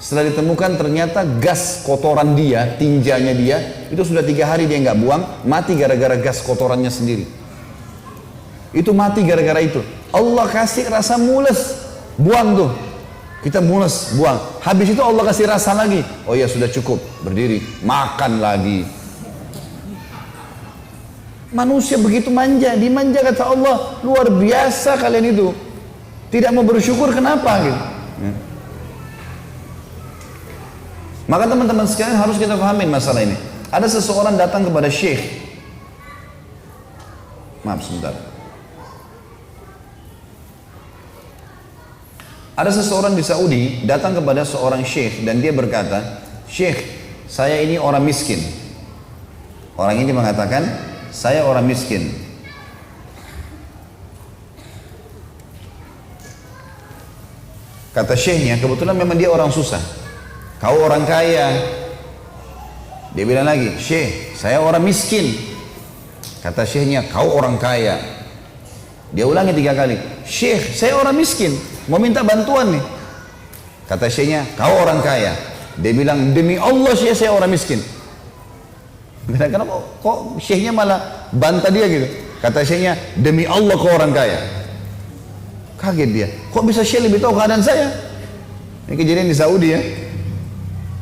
Speaker 1: Setelah ditemukan ternyata gas kotoran dia, tinjanya dia, itu sudah 3 hari dia nggak buang, mati gara-gara gas kotorannya sendiri. Itu mati gara-gara itu. Allah kasih rasa mules, buang tuh. Kita mules, buang. Habis itu Allah kasih rasa lagi. Oh ya sudah cukup, berdiri, makan lagi. Manusia begitu manja, dimanja kata Allah, luar biasa kalian itu. Tidak mau bersyukur, kenapa gitu? Maka teman-teman sekalian harus kita pahamin masalah ini. Ada seseorang datang kepada syekh. Maaf sebentar. Ada seseorang di Saudi datang kepada seorang syekh dan dia berkata, "Syekh, saya ini orang miskin." Orang ini mengatakan, "Saya orang miskin." Kata syekhnya, kebetulan memang dia orang susah. Kau orang kaya. Dia bilang lagi, "Syekh, saya orang miskin." Kata syekhnya, "Kau orang kaya." Dia ulangi 3 kali, "Syekh, saya orang miskin, mau minta bantuan nih." Kata syekhnya, "Kau orang kaya." Dia bilang, "Demi Allah syekh, saya orang miskin." Kenapa kok syekhnya malah bantah dia gitu? Kata syekhnya, "Demi Allah kau orang kaya." Kaget dia, kok bisa syekh lebih tahu keadaan saya? Ini kejadian di Saudi ya.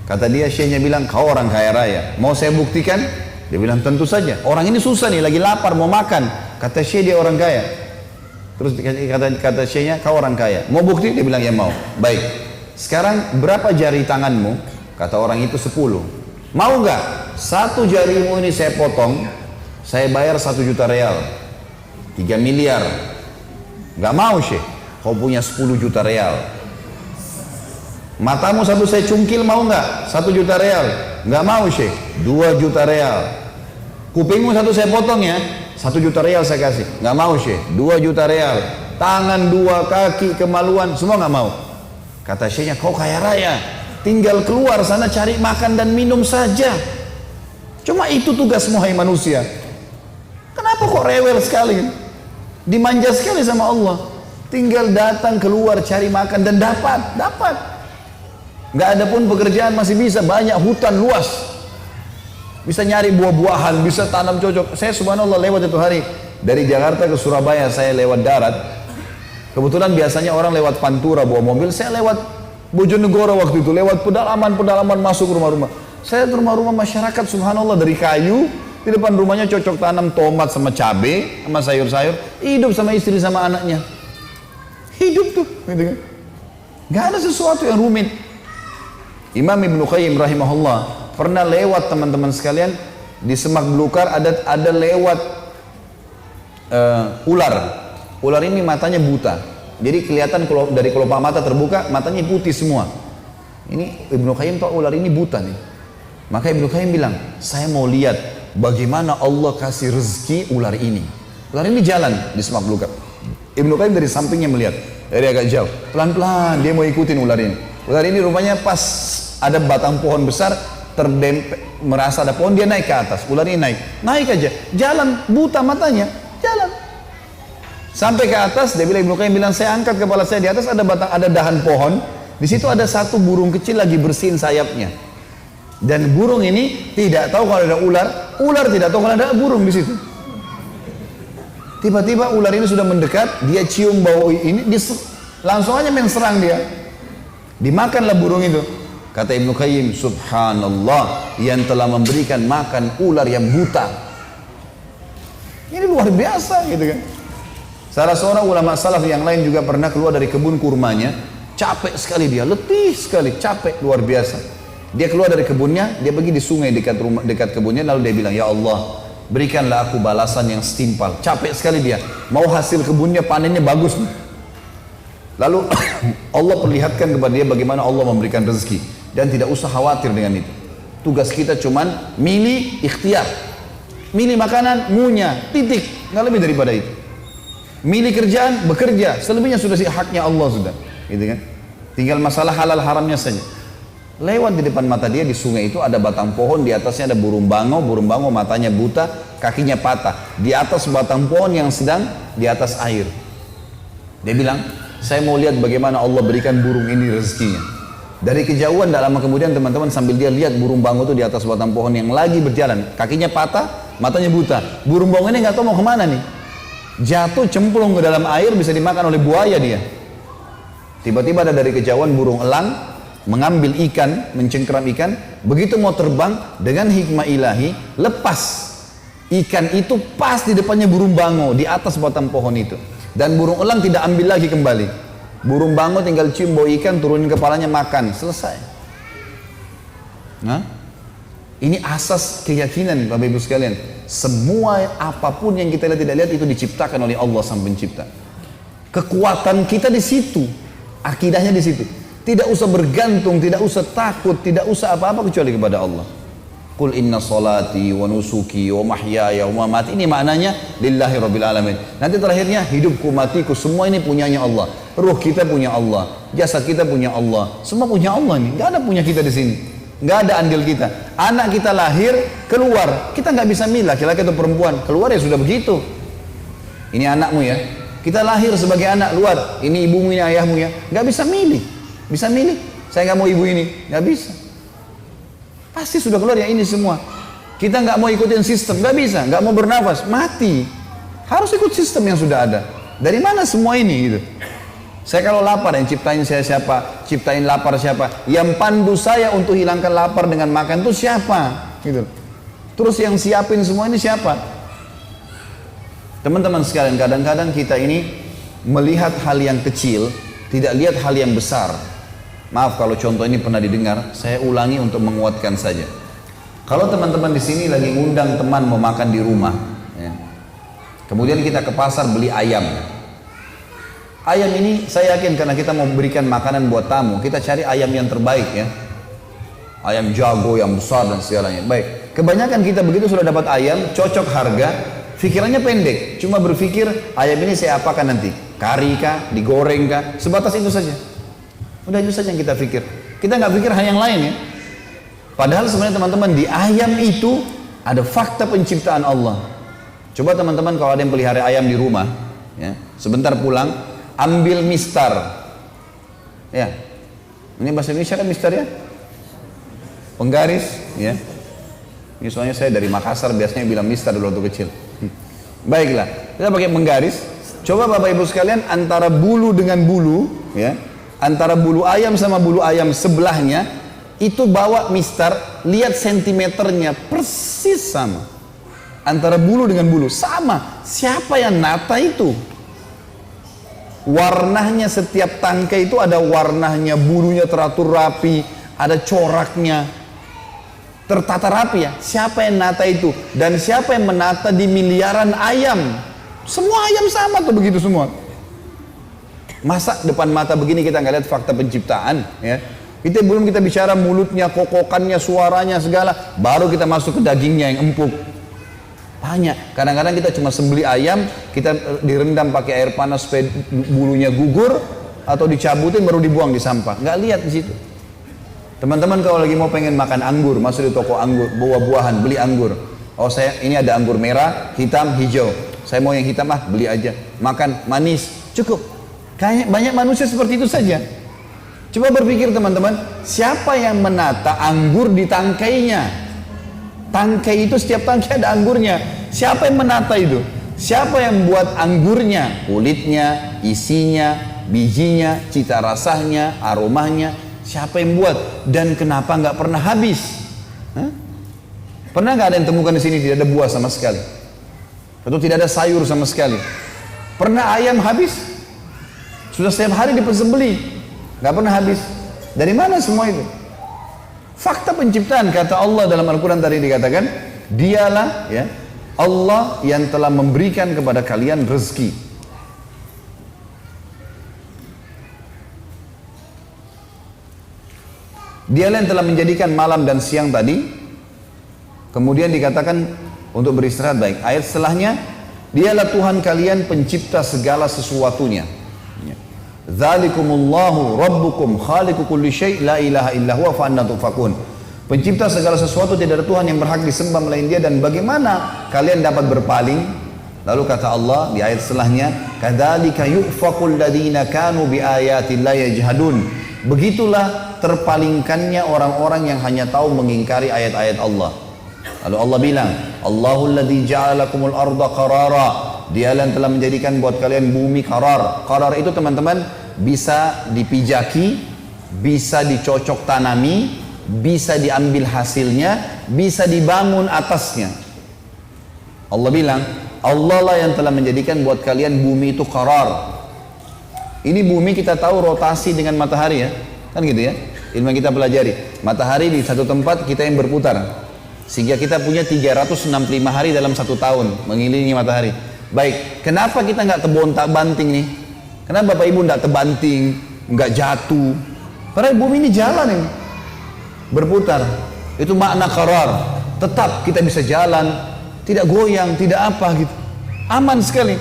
Speaker 1: Kata dia, syekhnya bilang, "Kau orang kaya raya, mau saya buktikan?" Dia bilang, "Tentu saja, orang ini susah nih, lagi lapar mau makan." Kata syekh, dia orang kaya. Terus kata syekhnya, "Kau orang kaya, mau bukti?" Dia bilang, "Ya mau." "Baik, sekarang berapa jari tanganmu?" Kata orang itu, 10. "Mau nggak? 1 jarimu ini saya potong, saya bayar 1 juta real, 3 miliar. Nggak mau syekh, kau punya 10 juta real. Matamu 1 saya cungkil, mau nggak? 1 juta real. Nggak mau syekh, 2 juta real. Kupingmu 1 saya potong ya, 1 juta real saya kasih. Nggak mau syekh, 2 juta real. Tangan 2, kaki, kemaluan, semua nggak mau." Kata syekhnya, "Kau kaya raya, tinggal keluar sana cari makan dan minum saja. Cuma itu tugasmu hai manusia. Kenapa kok rewel sekali? Dimanja sekali sama Allah. Tinggal datang keluar cari makan dan dapat. Nggak ada pun pekerjaan masih bisa, banyak hutan luas. Bisa nyari buah-buahan, bisa tanam cocok. Saya subhanallah lewat itu hari dari Jakarta ke Surabaya, saya lewat darat. Kebetulan biasanya orang lewat Pantura bawa mobil, saya lewat Bojonegoro waktu itu, lewat pedalaman masuk rumah-rumah. Saya rumah-rumah masyarakat subhanallah dari kayu, di depan rumahnya cocok tanam tomat sama cabai, sama sayur-sayur, hidup sama istri sama anaknya. Hidup tuh, gitu kan. Gak ada sesuatu yang rumit. Imam Ibnu Qayyim rahimahullah pernah lewat teman-teman sekalian di Semak Belukar ada lewat ular. Ular ini matanya buta. Jadi kelihatan kalau dari kelopak mata terbuka, matanya putih semua. Ini Ibnu Qayyim tahu ular ini buta nih. Maka Ibnu Qayyim bilang, "Saya mau lihat bagaimana Allah kasih rezeki ular ini." Ular ini jalan di Semak Belukar. Ibnu Qayyim dari sampingnya melihat, dari agak jauh, pelan-pelan dia mau ikutin ular ini. Ular ini rupanya pas ada batang pohon besar, terdempet, merasa ada pohon, dia naik ke atas. Ular ini naik aja, jalan, buta matanya, jalan. Sampai ke atas, dia bilang, Ibnu Qayyim bilang, "Saya angkat kepala saya, di atas ada dahan pohon, di situ ada satu burung kecil lagi bersihin sayapnya. Dan burung ini tidak tahu kalau ada ular, ular tidak tahu kalau ada burung di situ." Tiba-tiba ular ini sudah mendekat, dia cium bau ini, langsung aja main serang dia. Dimakanlah burung itu. Kata Ibnu Qayyim, subhanallah, yang telah memberikan makan ular yang buta. Ini luar biasa gitu kan. Salah seorang ulama salaf yang lain juga pernah keluar dari kebun kurmanya, capek sekali dia, letih sekali, capek luar biasa. Dia keluar dari kebunnya, dia pergi di sungai dekat kebunnya, lalu dia bilang, ya Allah, berikanlah aku balasan yang setimpal. Capek sekali dia, mau hasil kebunnya panennya bagus. Lalu Allah perlihatkan kepada dia bagaimana Allah memberikan rezeki, dan tidak usah khawatir dengan itu. Tugas kita cuman milih ikhtiar, milih makanan, ngunyah, titik, nggak lebih daripada itu. Milih kerjaan, bekerja, selebihnya sudah haknya Allah sudah, gitu kan? Tinggal masalah halal haramnya saja. Lewat di depan mata dia di sungai itu ada batang pohon, di atasnya ada burung bango matanya buta, kakinya patah. Di atas batang pohon yang sedang di atas air. Dia bilang, saya mau lihat bagaimana Allah berikan burung ini rezekinya. Dari kejauhan, tak lama kemudian teman-teman sambil dia lihat burung bango itu di atas batang pohon yang lagi berjalan, kakinya patah, matanya buta. Burung bango ini nggak tahu mau kemana nih. Jatuh cemplung ke dalam air, bisa dimakan oleh buaya dia. Tiba-tiba ada dari kejauhan burung elang mengambil ikan, mencengkeram ikan. Begitu mau terbang, dengan hikmah ilahi lepas ikan itu pas di depannya burung bango di atas batang pohon itu. Dan burung elang tidak ambil lagi kembali. Burung bango tinggal cium bau ikan, turunin kepalanya, makan, selesai. Nah, ini asas keyakinan Bapak Ibu sekalian. Semua apapun yang kita lihat tidak lihat itu diciptakan oleh Allah Sang Pencipta. Kekuatan kita di situ, akidahnya di situ. Tidak usah bergantung, tidak usah takut, tidak usah apa-apa kecuali kepada Allah. Qul inna salati wa nusuki wa mahyaya wa mamati. Ini maknanya lillahi rabbil alamin. Nanti terakhirnya hidupku, matiku, semua ini punyanya Allah. Ruh kita punya Allah, jasad kita punya Allah. Semua punya Allah ini. Enggak ada punya kita di sini. Nggak ada andil kita. Anak kita lahir, keluar, kita nggak bisa milih laki-laki atau perempuan, keluar ya sudah begitu. Ini anakmu ya, kita lahir sebagai anak, luar, ini ibumu, ini ayahmu ya, nggak bisa milih. Bisa milih, saya nggak mau ibu ini, nggak bisa. Pasti sudah keluar ya ini semua. Kita nggak mau ikutin sistem, nggak bisa, nggak mau bernafas, mati. Harus ikut sistem yang sudah ada. Dari mana semua ini gitu? Saya kalau lapar, yang ciptain saya siapa? Ciptain lapar siapa? Yang pandu saya untuk hilangkan lapar dengan makan itu siapa? Gitu. Terus yang siapin semua ini siapa? Teman-teman sekalian, kadang-kadang kita ini melihat hal yang kecil, tidak lihat hal yang besar. Maaf kalau contoh ini pernah didengar, saya ulangi untuk menguatkan saja. Kalau teman-teman di sini lagi ngundang teman mau makan di rumah, ya, kemudian kita ke pasar beli ayam. Ayam ini saya yakin karena kita mau berikan makanan buat tamu, kita cari ayam yang terbaik ya. Ayam jago yang besar dan segalanya. Baik, kebanyakan kita begitu sudah dapat ayam, cocok harga, pikirannya pendek. Cuma berpikir ayam ini saya apakan nanti? Kari kah? Digoreng kah? Sebatas itu saja. Udah itu saja yang kita pikir. Kita nggak pikir hal yang lain ya. Padahal sebenarnya teman-teman di ayam itu ada fakta penciptaan Allah. Coba teman-teman kalau ada yang pelihara ayam di rumah, ya, sebentar pulang, ambil mistar, ya, ini bahasa Indonesia kan mistar ya, penggaris, ya. Ini soalnya saya dari Makassar biasanya bilang mistar dulu waktu kecil. Baiklah, kita pakai penggaris. Coba Bapak Ibu sekalian antara bulu dengan bulu, ya, antara bulu ayam sama bulu ayam sebelahnya, itu bawa mistar, lihat sentimeternya persis sama. Antara bulu dengan bulu sama. Siapa yang nata itu? Warnanya setiap tangkai itu ada warnanya, bulunya teratur rapi, ada coraknya, tertata rapi ya. Siapa yang menata itu? Dan siapa yang menata di miliaran ayam? Semua ayam sama tuh begitu semua. Masa depan mata begini kita nggak lihat fakta penciptaan ya? Kita belum kita bicara mulutnya, kokokannya, suaranya segala, baru kita masuk ke dagingnya yang empuk. Banyak. Kadang-kadang kita cuma sembeli ayam, kita direndam pakai air panas supaya bulunya gugur, atau dicabutin baru dibuang di sampah. Nggak lihat di situ. Teman-teman kalau lagi mau pengen makan anggur, masuk di toko anggur, buah-buahan, beli anggur. Oh saya ini ada anggur merah, hitam, hijau. Saya mau yang hitam beli aja. Makan manis, cukup. Kayaknya banyak manusia seperti itu saja. Coba berpikir teman-teman, siapa yang menata anggur di tangkainya? Tangkai itu setiap tangkai ada anggurnya. Siapa yang menata itu? Siapa yang buat anggurnya, kulitnya, isinya, bijinya, cita rasanya, aromanya? Siapa yang buat? Dan kenapa nggak pernah habis? Hah? Pernah nggak ada yang temukan di sini tidak ada buah sama sekali? Atau tidak ada sayur sama sekali? Pernah ayam habis? Sudah setiap hari dipersembeli, nggak pernah habis. Dari mana semua itu? Fakta penciptaan, kata Allah dalam Al-Quran tadi dikatakan, dialah ya Allah yang telah memberikan kepada kalian rezeki. Dialah yang telah menjadikan malam dan siang tadi. Kemudian dikatakan untuk beristirahat baik. Ayat setelahnya, dialah Tuhan kalian pencipta segala sesuatunya. Dzalikumullahu rabbukum khaliqu kulli syai' la ilaha illa huwa fa anna tufakun. Pencipta segala sesuatu, tidak ada Tuhan yang berhak disembah melain Dia, dan bagaimana kalian dapat berpaling? Lalu kata Allah di ayat setelahnya, kadzalika yufakul ladzina kanu biayatillahi yajhadun. Begitulah terpalingkannya orang-orang yang hanya tahu mengingkari ayat-ayat Allah. Lalu Allah bilang, Allahul ladzi ja'ala lakumul arda qarara. Dialah yang telah menjadikan buat kalian bumi qarar. Qarar itu teman-teman bisa dipijaki, bisa dicocok tanami, bisa diambil hasilnya, bisa dibangun atasnya. Allah bilang, Allah lah yang telah menjadikan buat kalian bumi itu qarar. Ini bumi kita tahu rotasi dengan matahari ya, kan gitu ya. Ilmu yang kita pelajari, matahari di satu tempat kita yang berputar, sehingga kita punya 365 hari dalam satu tahun mengelilingi matahari. Baik, kenapa kita nggak tebontak banting nih? Kenapa Bapak Ibu nggak tebanting, nggak jatuh? Karena bumi ini jalan ini, berputar. Itu makna qarar. Tetap kita bisa jalan, tidak goyang, tidak apa gitu, aman sekali.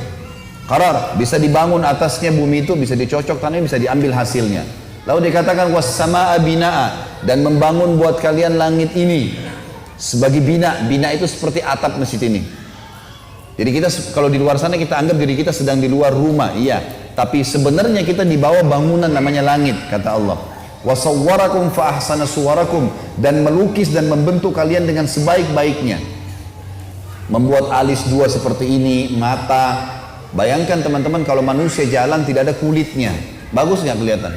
Speaker 1: Qarar, bisa dibangun atasnya bumi itu, bisa dicocok tanahnya, bisa diambil hasilnya. Lalu dikatakan was-samaa'a binaa'a, dan membangun buat kalian langit ini sebagai bina. Bina itu seperti atap masjid ini. Jadi kita kalau di luar sana kita anggap diri kita sedang di luar rumah, iya, tapi sebenarnya kita di bawah bangunan namanya langit, kata Allah. Wasawwarakum fa ahsana suwarakum, dan melukis dan membentuk kalian dengan sebaik-baiknya. Membuat alis dua seperti ini, mata. Bayangkan teman-teman kalau manusia jalan tidak ada kulitnya, bagus nggak kelihatan?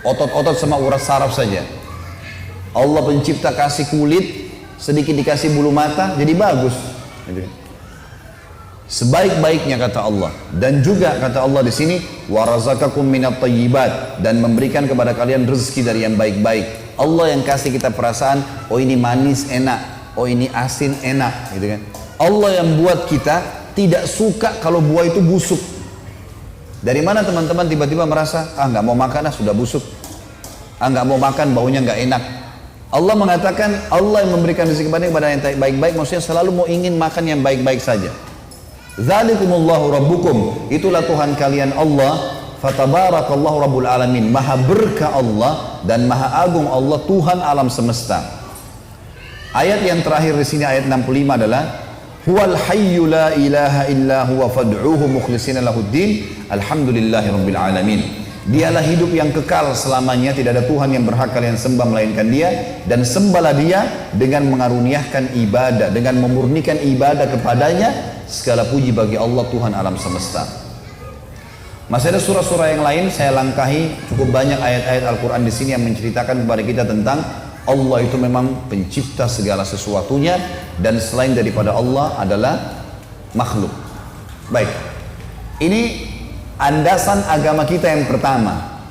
Speaker 1: Otot-otot sama urat saraf saja. Allah pencipta kasih kulit, sedikit dikasih bulu mata, jadi bagus. Sebaik-baiknya kata Allah. Dan juga kata Allah di sini, warazakakum minat thayyibat, dan memberikan kepada kalian rezeki dari yang baik-baik. Allah yang kasih kita perasaan, oh ini manis enak, oh ini asin enak, gitu kan. Allah yang buat kita tidak suka kalau buah itu busuk. Dari mana teman-teman tiba-tiba merasa, nggak mau makan, sudah busuk, nggak mau makan, baunya nggak enak. Allah mengatakan, Allah yang memberikan rezeki kepada yang baik-baik, maksudnya selalu mau ingin makan yang baik-baik saja. Dzalikumullahu rabbukum, itulah Tuhan kalian Allah. Fatabarakallahu rabbul alamin, maha berkah Allah dan maha agung Allah, Tuhan alam semesta. Ayat yang terakhir di sini ayat 65 adalah huwal hayyu la ilaha illa huwa fad'uhu mukhlishina lahuddin alhamdulillahi rabbil alamin. Dialah hidup yang kekal selamanya, tidak ada Tuhan yang berhak kalian sembah melainkan Dia, dan sembahlah Dia dengan mengaruniakan ibadah, dengan memurnikan ibadah kepadanya. Segala puji bagi Allah Tuhan alam semesta. Masih ada surah-surah yang lain, saya langkahi cukup banyak ayat-ayat Al-Quran di sini yang menceritakan kepada kita tentang Allah itu memang pencipta segala sesuatunya, dan selain daripada Allah adalah makhluk. Baik, ini andasan agama kita yang pertama.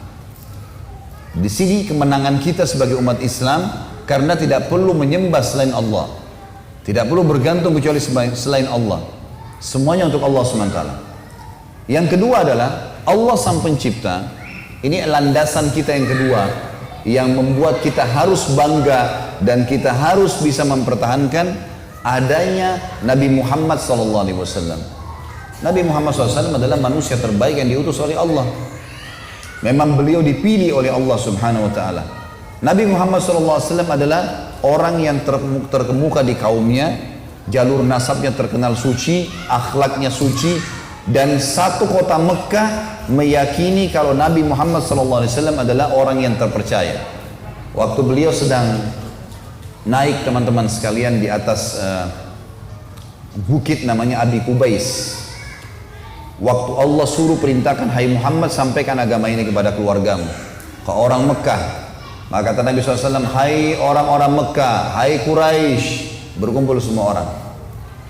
Speaker 1: Di sini kemenangan kita sebagai umat Islam, karena tidak perlu menyembah selain Allah, tidak perlu bergantung kecuali selain Allah. Semuanya untuk Allah SWT. Yang kedua adalah Allah sang pencipta. Ini landasan kita yang kedua, yang membuat kita harus bangga dan kita harus bisa mempertahankan adanya Nabi Muhammad SAW. Nabi Muhammad SAW adalah manusia terbaik yang diutus oleh Allah. Memang beliau dipilih oleh Allah Subhanahu Wa Taala. Nabi Muhammad SAW adalah orang yang terkemuka di kaumnya. Jalur nasabnya terkenal suci, akhlaknya suci, dan satu kota Mekah meyakini kalau Nabi Muhammad SAW adalah orang yang terpercaya. Waktu beliau sedang naik teman-teman sekalian di atas bukit namanya Abi Kubais. Waktu Allah suruh perintahkan, hai Muhammad sampaikan agama ini kepada keluargamu, ke orang Mekah. Maka kata Nabi SAW, hai orang-orang Mekah, hai Quraisy, berkumpul semua orang.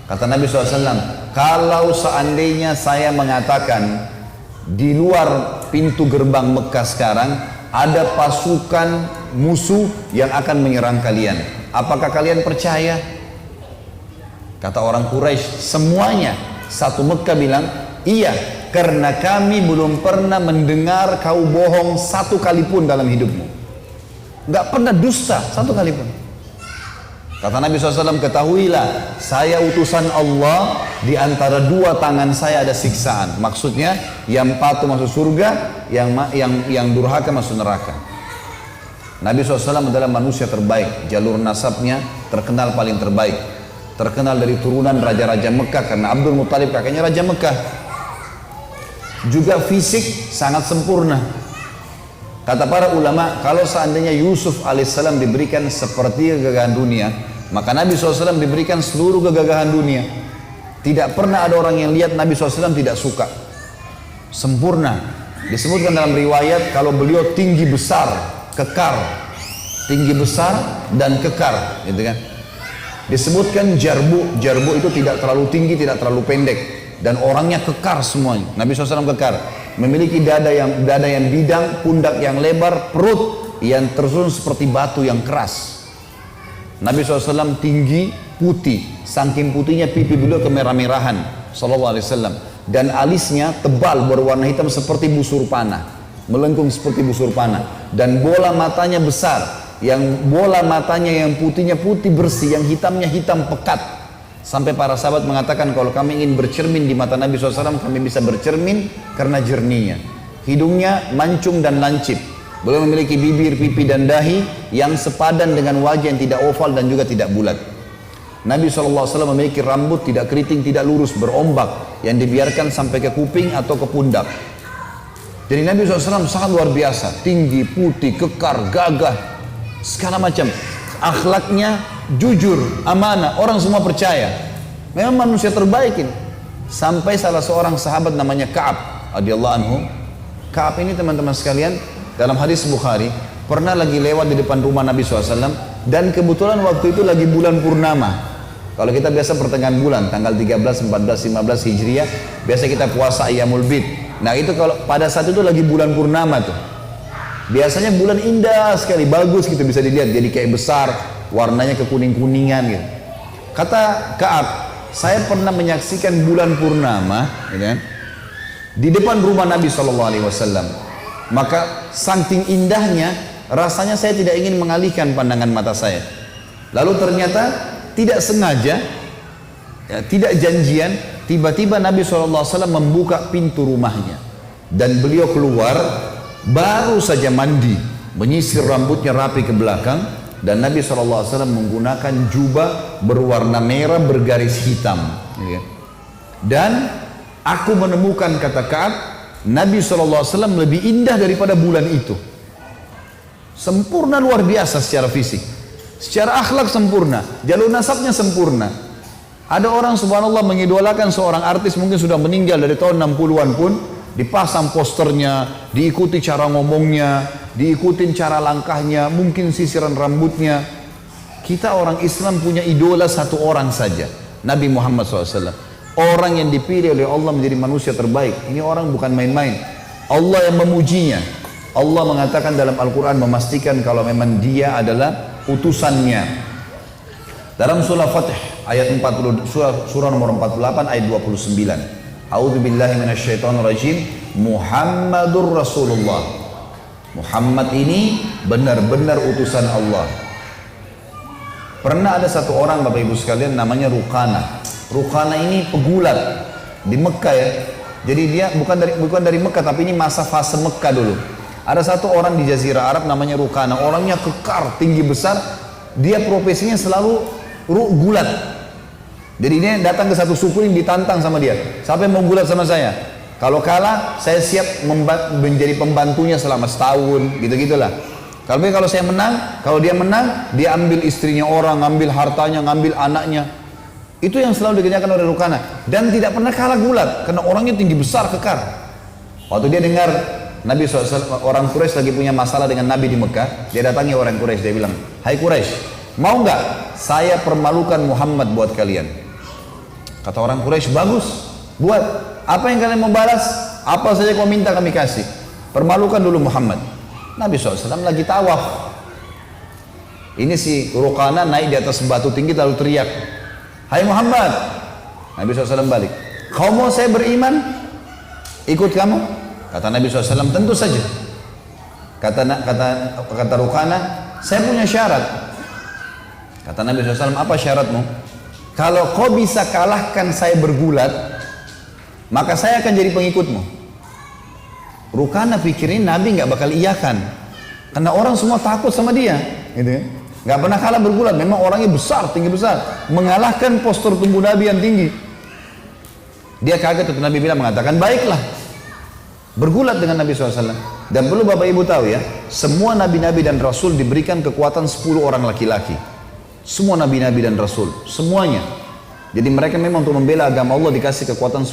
Speaker 1: Kata Nabi SAW, kalau seandainya saya mengatakan di luar pintu gerbang Mekah sekarang ada pasukan musuh yang akan menyerang kalian, apakah kalian percaya? Kata orang Quraisy semuanya satu Mekah bilang, iya, karena kami belum pernah mendengar kau bohong satu kali pun dalam hidupmu. Nggak pernah dusta satu kali pun. Kata Nabi SAW, ketahuilah saya utusan Allah, di antara dua tangan saya ada siksaan. Maksudnya yang patuh masuk surga, yang durhaka masuk neraka. Nabi SAW adalah manusia terbaik, jalur nasabnya terkenal paling terbaik, terkenal dari turunan raja-raja Mekah karena Abdul Muttalib kakaknya raja Mekah. Juga fisik sangat sempurna. Kata para ulama, kalau seandainya Yusuf alaihissalam diberikan seperti kegagahan dunia, maka Nabi SAW diberikan seluruh kegagahan dunia. Tidak pernah ada orang yang lihat Nabi SAW tidak suka. Sempurna. Disebutkan dalam riwayat kalau beliau tinggi besar, kekar. Tinggi besar dan kekar, gitu kan. Disebutkan jarbu itu tidak terlalu tinggi, tidak terlalu pendek, dan orangnya kekar semuanya. Nabi SAW kekar, memiliki dada yang bidang, pundak yang lebar, perut yang tersusun seperti batu yang keras. Nabi SAW tinggi, putih, saking putihnya pipi beliau kemerah-merahan sallallahu alaihi wasallam, dan alisnya tebal berwarna hitam seperti busur panah, melengkung seperti busur panah, dan bola matanya besar, yang bola matanya yang putihnya putih bersih, yang hitamnya hitam pekat. Sampai para sahabat mengatakan kalau kami ingin bercermin di mata Nabi SAW, kami bisa bercermin karena jernihnya. Hidungnya mancung dan lancip. Beliau memiliki bibir, pipi dan dahi yang sepadan dengan wajah yang tidak oval dan juga tidak bulat. Nabi SAW memiliki rambut tidak keriting, tidak lurus, berombak yang dibiarkan sampai ke kuping atau ke pundak. Jadi Nabi SAW sangat luar biasa, tinggi, putih, kekar, gagah, segala macam. Akhlaknya jujur, amanah, orang semua percaya. Memang manusia terbaik ini. Sampai salah seorang sahabat namanya Ka'ab radhiyallahu anhu. Ka'ab ini teman-teman sekalian, dalam hadis Bukhari, pernah lagi lewat di depan rumah Nabi SAW, dan kebetulan waktu itu lagi bulan purnama. Kalau kita biasa pertengahan bulan, tanggal 13, 14, 15 Hijriah, biasa kita puasa Ayyamul Bid. Nah itu kalau pada saat itu lagi bulan purnama tuh. Biasanya bulan indah sekali, bagus gitu, bisa dilihat, jadi kayak besar, warnanya kekuning-kuningan gitu. Kata Ka'ab, saya pernah menyaksikan bulan purnama gitu kan, di depan rumah Nabi SAW. Maka saking indahnya, rasanya saya tidak ingin mengalihkan pandangan mata saya. Lalu ternyata tidak sengaja, ya, tidak janjian, tiba-tiba Nabi SAW membuka pintu rumahnya, dan beliau keluar, baru saja mandi, menyisir rambutnya rapi ke belakang, dan Nabi SAW menggunakan jubah berwarna merah bergaris hitam. Dan aku menemukan, kata Ka'ab, Nabi SAW lebih indah daripada bulan itu. Sempurna luar biasa secara fisik, secara akhlak sempurna, jalur nasabnya sempurna. Ada orang subhanallah mengidolakan seorang artis mungkin sudah meninggal dari tahun 60-an pun, dipasang posternya, diikuti cara ngomongnya, diikutin cara langkahnya, mungkin sisiran rambutnya. Kita orang Islam punya idola satu orang saja, Nabi Muhammad SAW. Orang yang dipilih oleh Allah menjadi manusia terbaik. Ini orang bukan main-main. Allah yang memujinya. Allah mengatakan dalam Al-Quran, memastikan kalau memang dia adalah utusannya. Dalam surah Fatih ayat 40, surah nomor 48 ayat 29. A'udzu billahi minasyaitonir rajim. Muhammadur Rasulullah. Muhammad ini benar-benar utusan Allah. Pernah ada satu orang Bapak Ibu sekalian namanya Ruqana. Ruqana ini pegulat di Mekah ya. Jadi dia bukan dari Mekah, tapi ini masa fase Mekah dulu. Ada satu orang di Jazirah Arab namanya Ruqana. Orangnya kekar, tinggi besar. Dia profesinya selalu gulat. Jadi dia datang ke satu suku yang ditantang sama dia. Siapa yang mau gulat sama saya? Kalau kalah, saya siap menjadi pembantunya selama setahun, gitu-gitulah. Kalau saya menang, kalau dia menang, dia ambil istrinya orang, ngambil hartanya, ngambil anaknya. Itu yang selalu dikerjakan oleh Rukana. Dan tidak pernah kalah gulat, karena orangnya tinggi besar, kekar. Waktu dia dengar Nabi SAW, orang Quraisy lagi punya masalah dengan Nabi di Mekah, dia datangi orang Quraisy, dia bilang, "Hai Quraisy, mau nggak saya permalukan Muhammad buat kalian?" Kata orang Quraisy, "Bagus, buat. Apa yang kalian mau balas? Apa saja kau minta kami kasih. Permalukan dulu Muhammad." Nabi SAW lagi tawaf. Ini si Rukana naik di atas batu tinggi lalu teriak, "Hai Muhammad." Nabi SAW balik, "Kau mau saya beriman? Ikut kamu?" Kata Nabi SAW, "Tentu saja." Kata Rukana, "Saya punya syarat." Kata Nabi SAW, "Apa syaratmu?" "Kalau kau bisa kalahkan saya bergulat, maka saya akan jadi pengikutmu." Rukana pikirin Nabi nggak bakal iyakan, karena orang semua takut sama dia, gitu ya. Nggak pernah kalah bergulat, memang orangnya besar, tinggi besar, mengalahkan postur tubuh Nabi yang tinggi. Dia kaget, waktu Nabi bilang, mengatakan, "Baiklah, bergulat dengan Nabi SAW." Dan perlu Bapak Ibu tahu ya, semua Nabi-Nabi dan Rasul diberikan kekuatan 10 orang laki-laki. Semua Nabi-Nabi dan Rasul, semuanya. Jadi mereka memang untuk membela agama Allah dikasih kekuatan